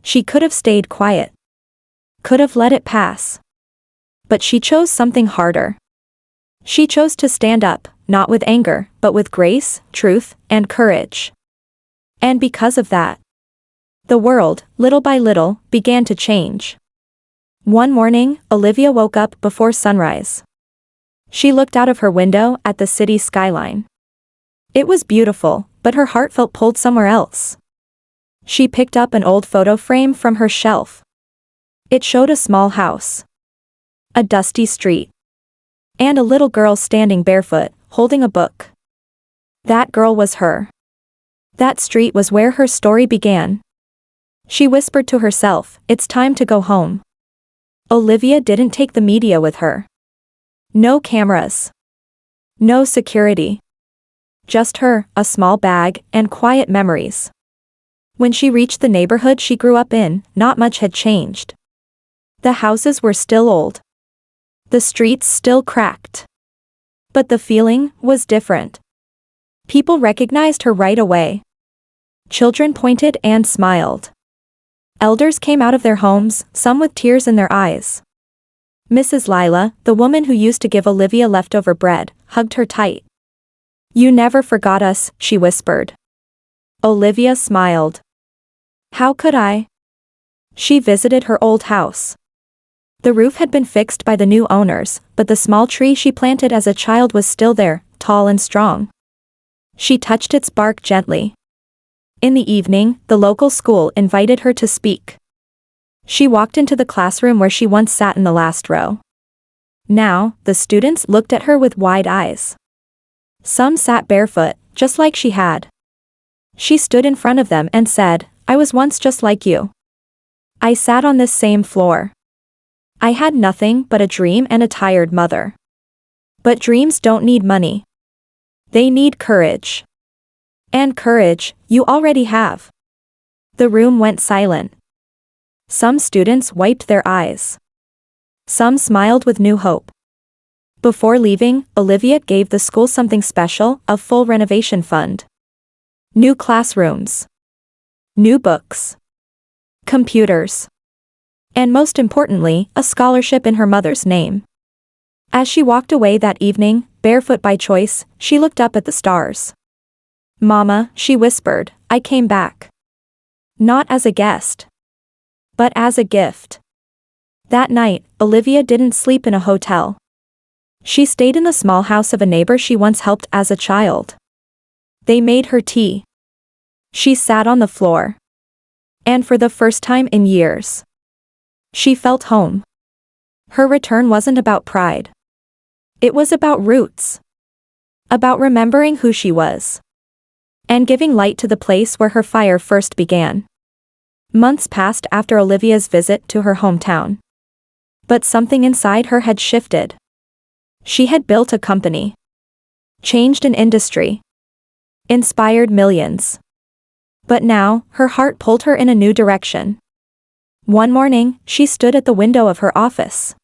She could have stayed quiet. Could have let it pass. But she chose something harder. She chose to stand up, not with anger, but with grace, truth, and courage. And because of that, the world, little by little, began to change. One morning, Olivia woke up before sunrise. She looked out of her window at the city skyline. It was beautiful, but her heart felt pulled somewhere else. She picked up an old photo frame from her shelf. It showed a small house. A dusty street. And a little girl standing barefoot, holding a book. That girl was her. That street was where her story began. She whispered to herself, it's time to go home. Olivia didn't take the media with her. No cameras. No security. Just her, a small bag, and quiet memories. When she reached the neighborhood she grew up in, not much had changed. The houses were still old. The streets still cracked. But the feeling was different. People recognized her right away. Children pointed and smiled. Elders came out of their homes, some with tears in their eyes. Mrs. Lila, the woman who used to give Olivia leftover bread, hugged her tight. You never forgot us, she whispered. Olivia smiled. How could I? She visited her old house. The roof had been fixed by the new owners, but the small tree she planted as a child was still there, tall and strong. She touched its bark gently. In the evening, the local school invited her to speak. She walked into the classroom where she once sat in the last row. Now, the students looked at her with wide eyes. Some sat barefoot, just like she had. She stood in front of them and said, "I was once just like you. I sat on this same floor. I had nothing but a dream and a tired mother. But dreams don't need money. They need courage. And courage, you already have." The room went silent. Some students wiped their eyes. Some smiled with new hope. Before leaving, Olivia gave the school something special, a full renovation fund. New classrooms. New books. Computers. And most importantly, a scholarship in her mother's name. As she walked away that evening, barefoot by choice, she looked up at the stars. "Mama," she whispered, "I came back. Not as a guest. But as a gift." That night, Olivia didn't sleep in a hotel. She stayed in the small house of a neighbor she once helped as a child. They made her tea. She sat on the floor. And for the first time in years, she felt home. Her return wasn't about pride. It was about roots. About remembering who she was. And giving light to the place where her fire first began. Months passed after Olivia's visit to her hometown. But something inside her had shifted. She had built a company. Changed an industry. Inspired millions. But now, her heart pulled her in a new direction. One morning, she stood at the window of her office.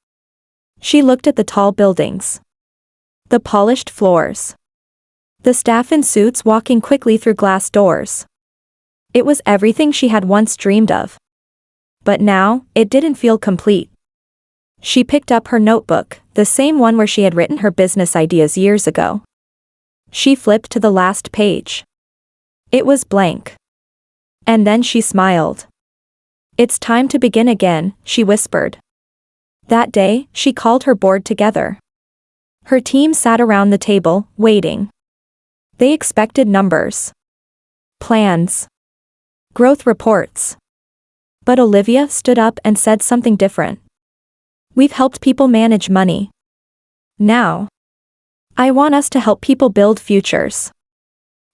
She looked at the tall buildings. The polished floors. The staff in suits walking quickly through glass doors. It was everything she had once dreamed of. But now, it didn't feel complete. She picked up her notebook, the same one where she had written her business ideas years ago. She flipped to the last page. It was blank. And then she smiled. "It's time to begin again," she whispered. That day, she called her board together. Her team sat around the table, waiting. They expected numbers. Plans. Growth reports. But Olivia stood up and said something different. "We've helped people manage money. Now, I want us to help people build futures.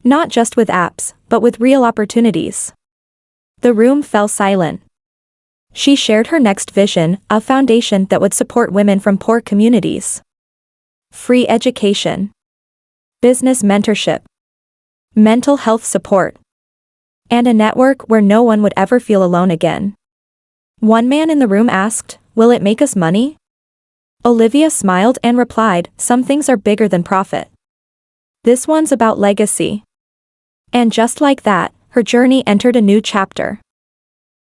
Not just with apps, but with real opportunities." The room fell silent. She shared her next vision, a foundation that would support women from poor communities. Free education. Business mentorship. Mental health support. And a network where no one would ever feel alone again. One man in the room asked, "Will it make us money?" Olivia smiled and replied, "Some things are bigger than profit. This one's about legacy." And just like that, her journey entered a new chapter.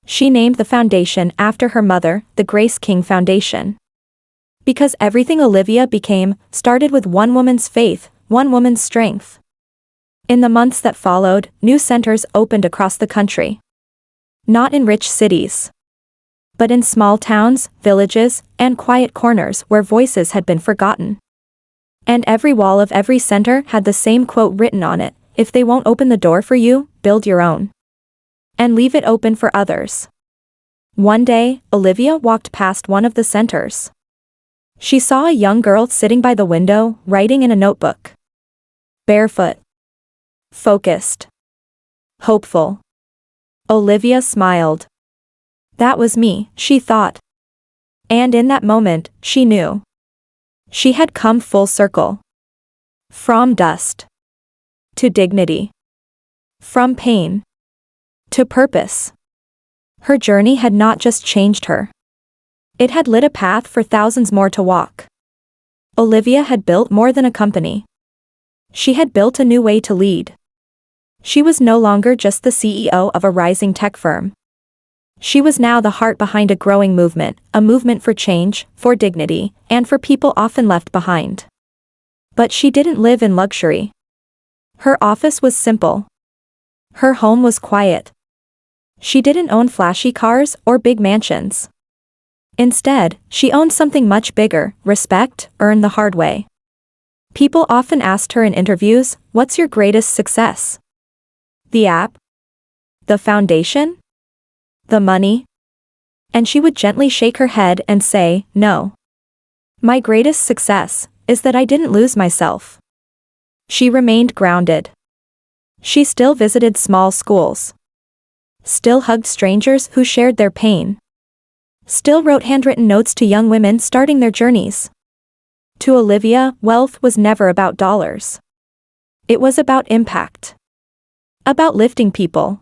She named the foundation after her mother, the Grace King Foundation. Because everything Olivia became started with one woman's faith, one woman's strength. In the months that followed, new centers opened across the country. Not in rich cities. But in small towns, villages, and quiet corners where voices had been forgotten. And every wall of every center had the same quote written on it: "If they won't open the door for you, build your own. And leave it open for others." One day, Olivia walked past one of the centers. She saw a young girl sitting by the window, writing in a notebook. Barefoot. Focused. Hopeful. Olivia smiled. That was me, she thought. And in that moment, she knew. She had come full circle. From dust. To dignity. From pain. To purpose. Her journey had not just changed her. It had lit a path for thousands more to walk. Olivia had built more than a company. She had built a new way to lead. She was no longer just the CEO of a rising tech firm. She was now the heart behind a growing movement, a movement for change, for dignity, and for people often left behind. But she didn't live in luxury. Her office was simple. Her home was quiet. She didn't own flashy cars or big mansions. Instead, she owned something much bigger: respect, earned the hard way. People often asked her in interviews, "What's your greatest success? The app? The foundation? The money?" And she would gently shake her head and say, "No. My greatest success is that I didn't lose myself." She remained grounded. She still visited small schools. Still hugged strangers who shared their pain. Still wrote handwritten notes to young women starting their journeys. To Olivia, wealth was never about dollars. It was about impact. About lifting people.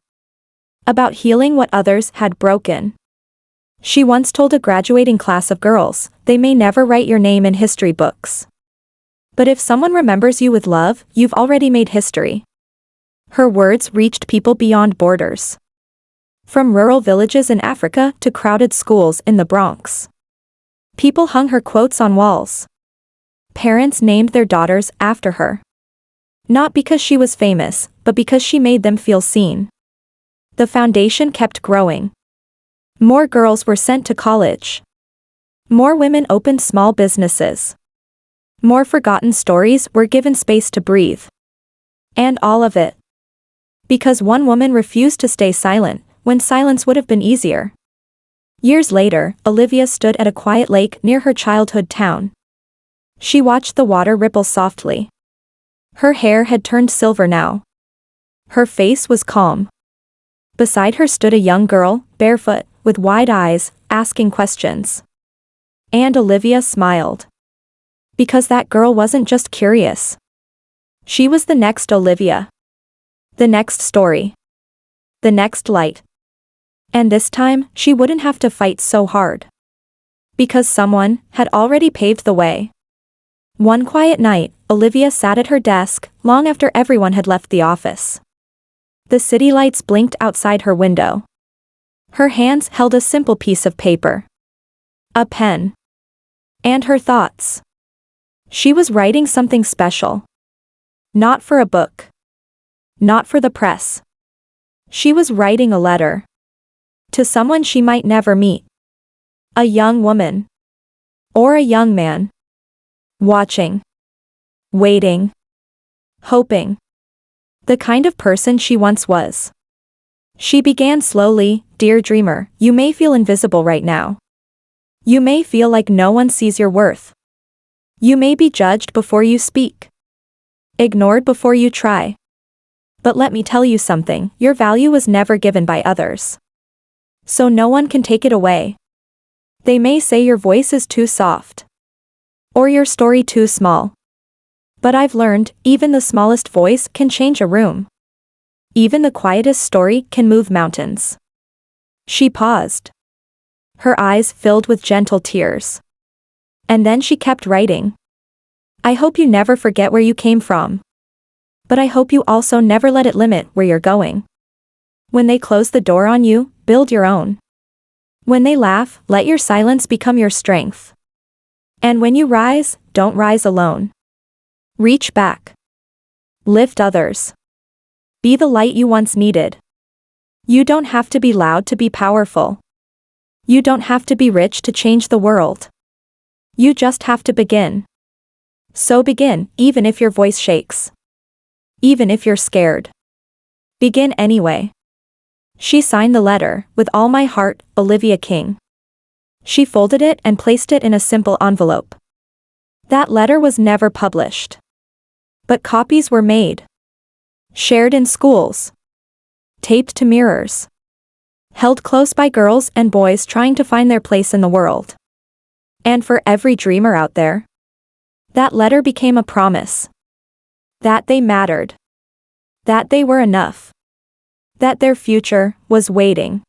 About healing what others had broken. She once told a graduating class of girls, "They may never write your name in history books. But if someone remembers you with love, you've already made history." Her words reached people beyond borders. From rural villages in Africa to crowded schools in the Bronx. People hung her quotes on walls. Parents named their daughters after her. Not because she was famous, but because she made them feel seen. The foundation kept growing. More girls were sent to college. More women opened small businesses. More forgotten stories were given space to breathe. And all of it because one woman refused to stay silent when silence would have been easier. Years later, Olivia stood at a quiet lake near her childhood town. She watched the water ripple softly. Her hair had turned silver now. Her face was calm. Beside her stood a young girl, barefoot, with wide eyes, asking questions. And Olivia smiled. Because that girl wasn't just curious. She was the next Olivia. The next story. The next light. And this time, she wouldn't have to fight so hard. Because someone had already paved the way. One quiet night, Olivia sat at her desk, long after everyone had left the office. The city lights blinked outside her window. Her hands held a simple piece of paper. A pen. And her thoughts. She was writing something special. Not for a book. Not for the press. She was writing a letter. To someone she might never meet. A young woman. Or a young man. Watching. Waiting. Hoping. The kind of person she once was. She began slowly, "Dear dreamer, you may feel invisible right now. You may feel like no one sees your worth. You may be judged before you speak. Ignored before you try. But let me tell you something, your value was never given by others. So no one can take it away. They may say your voice is too soft. Or your story too small. But I've learned, even the smallest voice can change a room. Even the quietest story can move mountains." She paused. Her eyes filled with gentle tears. And then she kept writing. "I hope you never forget where you came from. But I hope you also never let it limit where you're going. When they close the door on you, build your own. When they laugh, let your silence become your strength. And when you rise, don't rise alone. Reach back. Lift others. Be the light you once needed. You don't have to be loud to be powerful. You don't have to be rich to change the world. You just have to begin. So begin, even if your voice shakes. Even if you're scared. Begin anyway." She signed the letter, "With all my heart, Olivia King." She folded it and placed it in a simple envelope. That letter was never published. But copies were made. Shared in schools. Taped to mirrors. Held close by girls and boys trying to find their place in the world. And for every dreamer out there, that letter became a promise. That they mattered. That they were enough. That their future was waiting.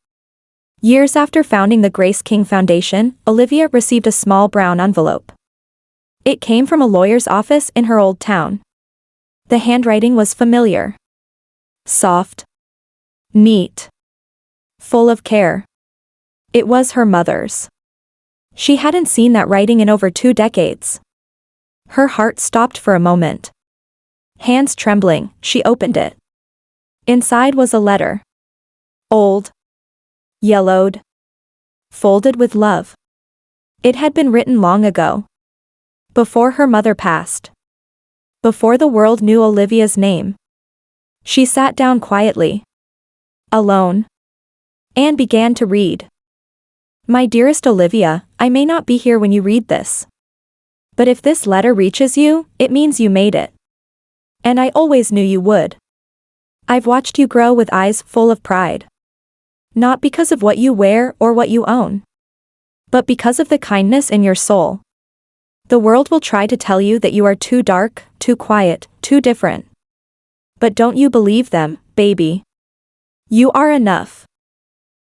Years after founding the Grace King Foundation, Olivia received a small brown envelope. It came from a lawyer's office in her old town. The handwriting was familiar. Soft. Neat. Full of care. It was her mother's. She hadn't seen that writing in over 2 decades. Her heart stopped for a moment. Hands trembling, she opened it. Inside was a letter. Old. Yellowed. Folded with love. It had been written long ago. Before her mother passed. Before the world knew Olivia's name. She sat down quietly. Alone. And began to read. My dearest Olivia, I may not be here when you read this. But if this letter reaches you, it means you made it. And I always knew you would. I've watched you grow with eyes full of pride. Not because of what you wear or what you own. But because of the kindness in your soul. The world will try to tell you that you are too dark, too quiet, too different. But don't you believe them, baby. You are enough.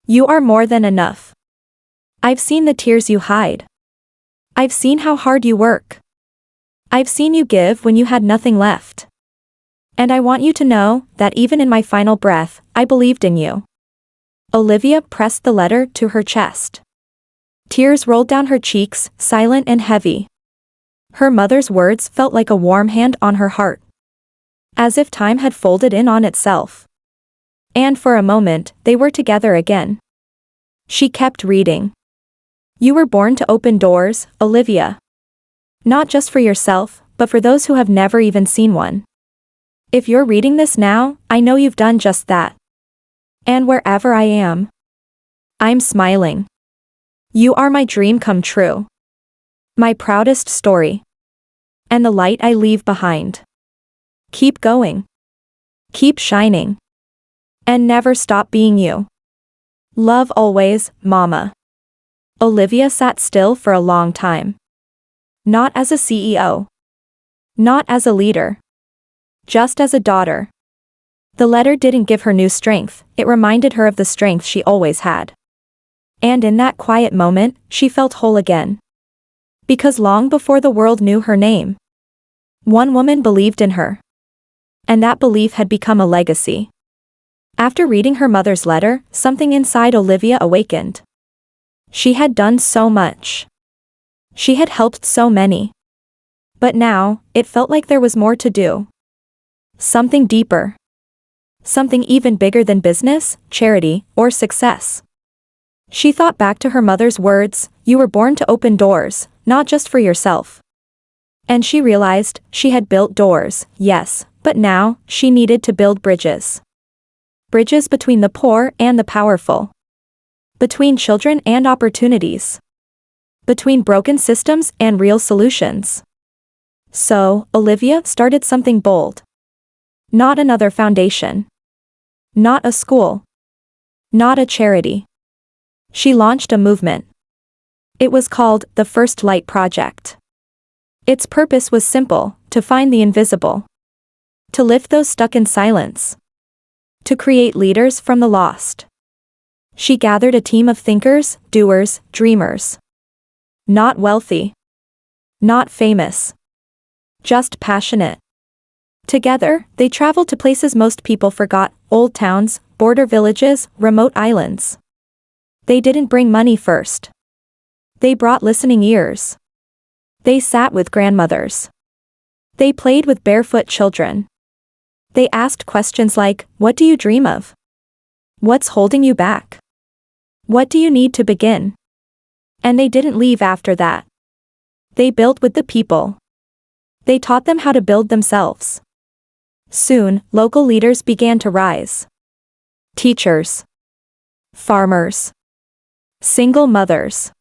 You are more than enough. I've seen the tears you hide. I've seen how hard you work. I've seen you give when you had nothing left. And I want you to know that even in my final breath, I believed in you. Olivia pressed the letter to her chest. Tears rolled down her cheeks, silent and heavy. Her mother's words felt like a warm hand on her heart. As if time had folded in on itself. And for a moment, they were together again. She kept reading. You were born to open doors, Olivia. Not just for yourself, but for those who have never even seen one. If you're reading this now, I know you've done just that. And wherever I am, I'm smiling. You are my dream come true. My proudest story. And the light I leave behind. Keep going. Keep shining. And never stop being you. Love always, Mama. Olivia sat still for a long time. Not as a CEO. Not as a leader. Just as a daughter. The letter didn't give her new strength, it reminded her of the strength she always had. And in that quiet moment, she felt whole again. Because long before the world knew her name, one woman believed in her. And that belief had become a legacy. After reading her mother's letter, something inside Olivia awakened. She had done so much. She had helped so many. But now, it felt like there was more to do. Something deeper. Something even bigger than business, charity, or success. She thought back to her mother's words, you were born to open doors, not just for yourself. And she realized, she had built doors, yes, but now, she needed to build bridges. Bridges between the poor and the powerful. Between children and opportunities. Between broken systems and real solutions. So, Olivia started something bold. Not another foundation. Not a school. Not a charity. She launched a movement. It was called the First Light Project. Its purpose was simple, to find the invisible. To lift those stuck in silence. To create leaders from the lost. She gathered a team of thinkers, doers, dreamers. Not wealthy. Not famous. Just passionate. Together, they traveled to places most people forgot, old towns, border villages, remote islands. They didn't bring money first. They brought listening ears. They sat with grandmothers. They played with barefoot children. They asked questions like, what do you dream of? What's holding you back? What do you need to begin? And they didn't leave after that. They built with the people. They taught them how to build themselves. Soon, local leaders began to rise. Teachers. Farmers. Single mothers.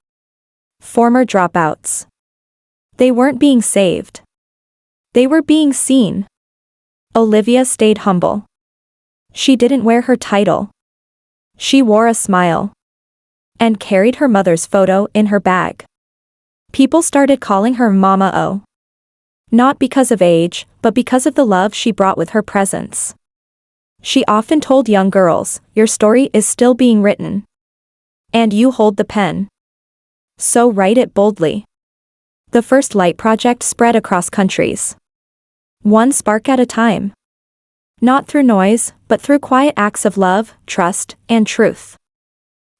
Former dropouts. They weren't being saved. They were being seen. Olivia stayed humble. She didn't wear her title. She wore a smile. And carried her mother's photo in her bag. People started calling her Mama O. Not because of age, but because of the love she brought with her presence. She often told young girls, your story is still being written. And you hold the pen. So write it boldly. The First Light Project spread across countries. One spark at a time. Not through noise, but through quiet acts of love, trust, and truth.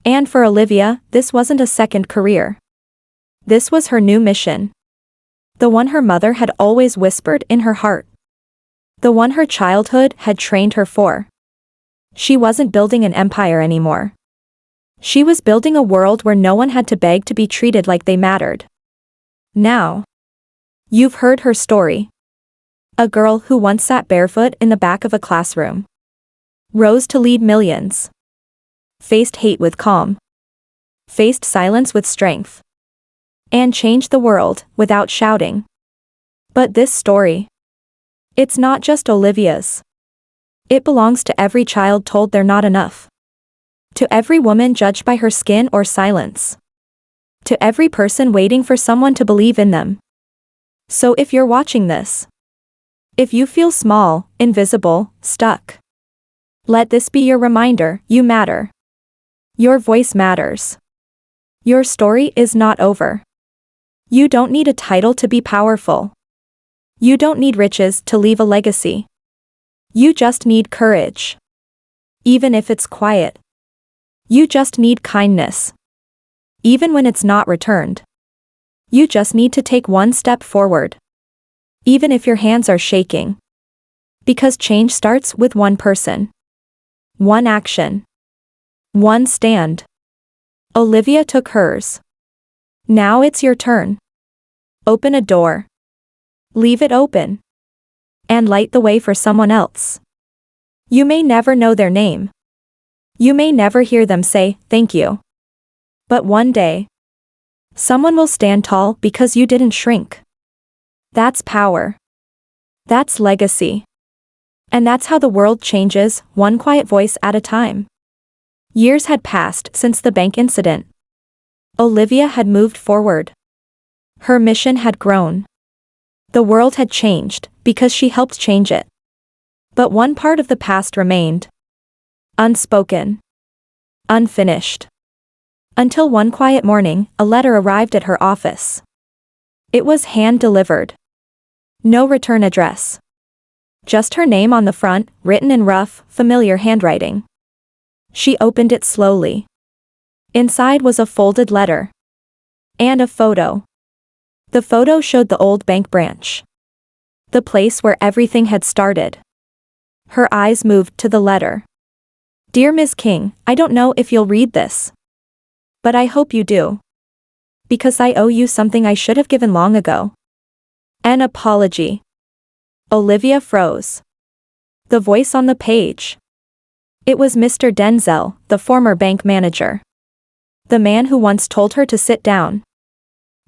And for Olivia, this wasn't a second career. This was her new mission. The one her mother had always whispered in her heart. The one her childhood had trained her for. She wasn't building an empire anymore. She was building a world where no one had to beg to be treated like they mattered. Now, you've heard her story. A girl who once sat barefoot in the back of a classroom rose to lead millions. Faced hate with calm. Faced silence with strength. And changed the world without shouting. But this story, it's not just Olivia's. It belongs to every child told they're not enough. To every woman judged by her skin or silence. To every person waiting for someone to believe in them. So if you're watching this, if you feel small, invisible, stuck, let this be your reminder: you matter. Your voice matters. Your story is not over. You don't need a title to be powerful. You don't need riches to leave a legacy. You just need courage. Even if it's quiet. You just need kindness. Even when it's not returned. You just need to take one step forward. Even if your hands are shaking. Because change starts with one person. One action. One stand. Olivia took hers. Now it's your turn. Open a door. Leave it open. And light the way for someone else. You may never know their name. You may never hear them say, "Thank you." But one day, someone will stand tall because you didn't shrink. That's power. That's legacy. And that's how the world changes, one quiet voice at a time. Years had passed since the bank incident. Olivia had moved forward. Her mission had grown. The world had changed, because she helped change it. But one part of the past remained. Unspoken. Unfinished. Until one quiet morning, a letter arrived at her office. It was hand-delivered. No return address. Just her name on the front, written in rough, familiar handwriting. She opened it slowly. Inside was a folded letter. And a photo. The photo showed the old bank branch. The place where everything had started. Her eyes moved to the letter. "Dear Ms. King, I don't know if you'll read this. But I hope you do. Because I owe you something I should have given long ago. An apology." Olivia froze. The voice on the page. It was Mr. Denzel, the former bank manager. The man who once told her to sit down.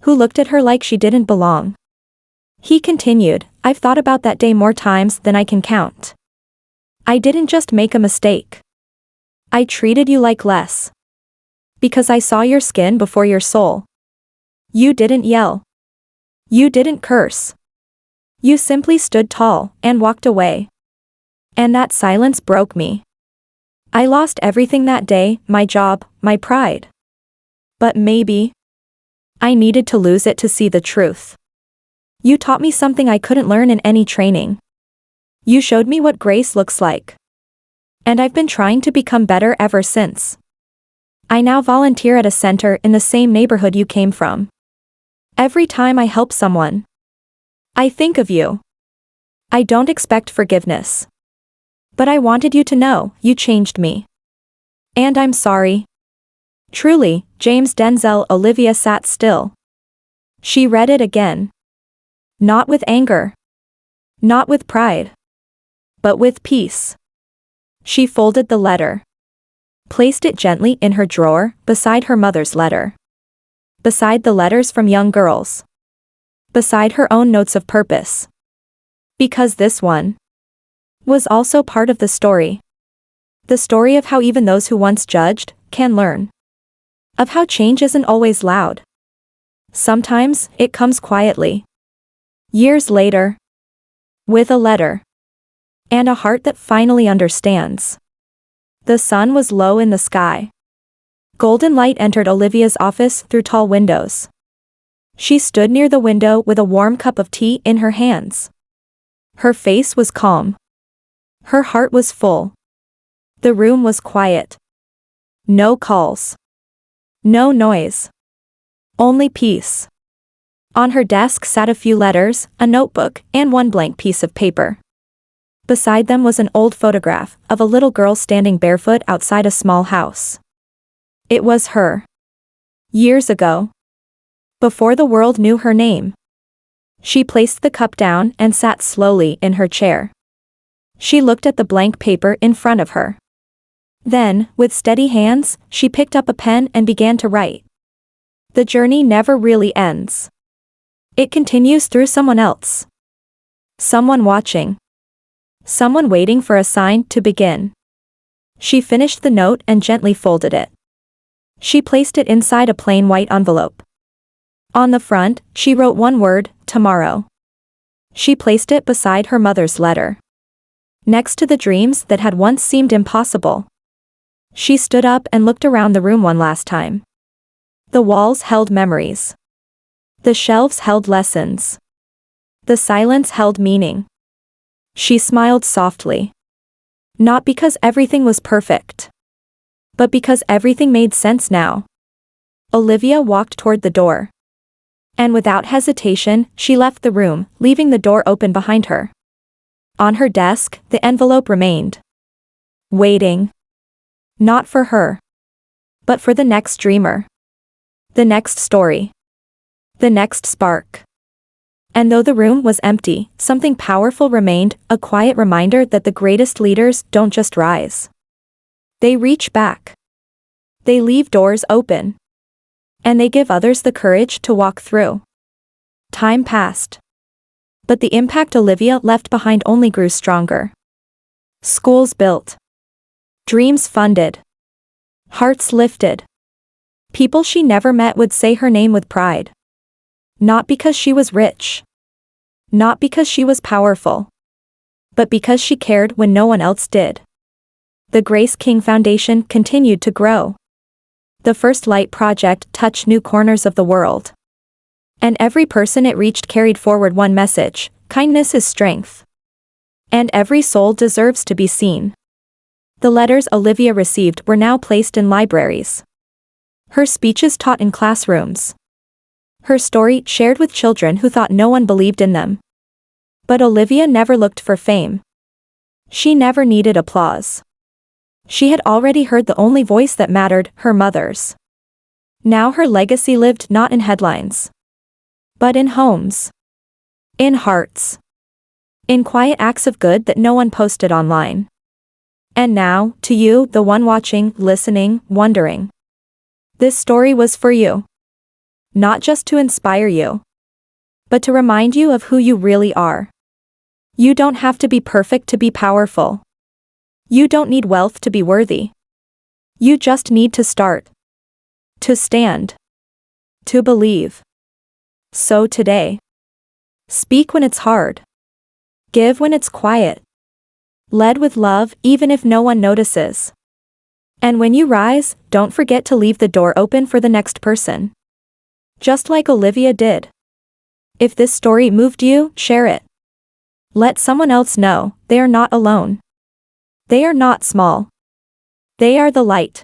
Who looked at her like she didn't belong. He continued, "I've thought about that day more times than I can count. I didn't just make a mistake. I treated you like less. Because I saw your skin before your soul. You didn't yell. You didn't curse. You simply stood tall and walked away. And that silence broke me. I lost everything that day, my job, my pride. But maybe I needed to lose it to see the truth. You taught me something I couldn't learn in any training. You showed me what grace looks like. And I've been trying to become better ever since. I now volunteer at a center in the same neighborhood you came from. Every time I help someone, I think of you. I don't expect forgiveness. But I wanted you to know, you changed me. And I'm sorry. Truly, James Denzel." Olivia sat still. She read it again. Not with anger. Not with pride. But with peace. She folded the letter. Placed it gently in her drawer, beside her mother's letter. Beside the letters from young girls. Beside her own notes of purpose. Because this one was also part of the story. The story of how even those who once judged, can learn. Of how change isn't always loud. Sometimes, it comes quietly. Years later. With a letter. And a heart that finally understands. The sun was low in the sky. Golden light entered Olivia's office through tall windows. She stood near the window with a warm cup of tea in her hands. Her face was calm. Her heart was full. The room was quiet. No calls. No noise. Only peace. On her desk sat a few letters, a notebook, and one blank piece of paper. Beside them was an old photograph of a little girl standing barefoot outside a small house. It was her. Years ago. Before the world knew her name. She placed the cup down and sat slowly in her chair. She looked at the blank paper in front of her. Then, with steady hands, she picked up a pen and began to write. The journey never really ends. It continues through someone else. Someone watching. Someone waiting for a sign to begin. She finished the note and gently folded it. She placed it inside a plain white envelope. On the front, she wrote one word, tomorrow. She placed it beside her mother's letter. Next to the dreams that had once seemed impossible. She stood up and looked around the room one last time. The walls held memories. The shelves held lessons. The silence held meaning. She smiled softly. Not because everything was perfect. But because everything made sense now. Olivia walked toward the door. And without hesitation, she left the room, leaving the door open behind her. On her desk, the envelope remained. Waiting. Not for her. But for the next dreamer. The next story. The next spark. And though the room was empty, something powerful remained, a quiet reminder that the greatest leaders don't just rise. They reach back. They leave doors open. And they give others the courage to walk through. Time passed. But the impact Olivia left behind only grew stronger. Schools built. Dreams funded. Hearts lifted. People she never met would say her name with pride. Not because she was rich. Not because she was powerful. But because she cared when no one else did. The Grace King Foundation continued to grow. The First Light Project touched new corners of the world. And every person it reached carried forward one message: kindness is strength. And every soul deserves to be seen. The letters Olivia received were now placed in libraries. Her speeches taught in classrooms. Her story shared with children who thought no one believed in them. But Olivia never looked for fame. She never needed applause. She had already heard the only voice that mattered, her mother's. Now her legacy lived not in headlines. But in homes. In hearts. In quiet acts of good that no one posted online. And now, to you, the one watching, listening, wondering. This story was for you. Not just to inspire you. But to remind you of who you really are. You don't have to be perfect to be powerful. You don't need wealth to be worthy. You just need to start. To stand. To believe. So today. Speak when it's hard. Give when it's quiet. Lead with love even if no one notices. And when you rise, don't forget to leave the door open for the next person. Just like Olivia did. If this story moved you, share it. Let someone else know they are not alone. They are not small. They are the light.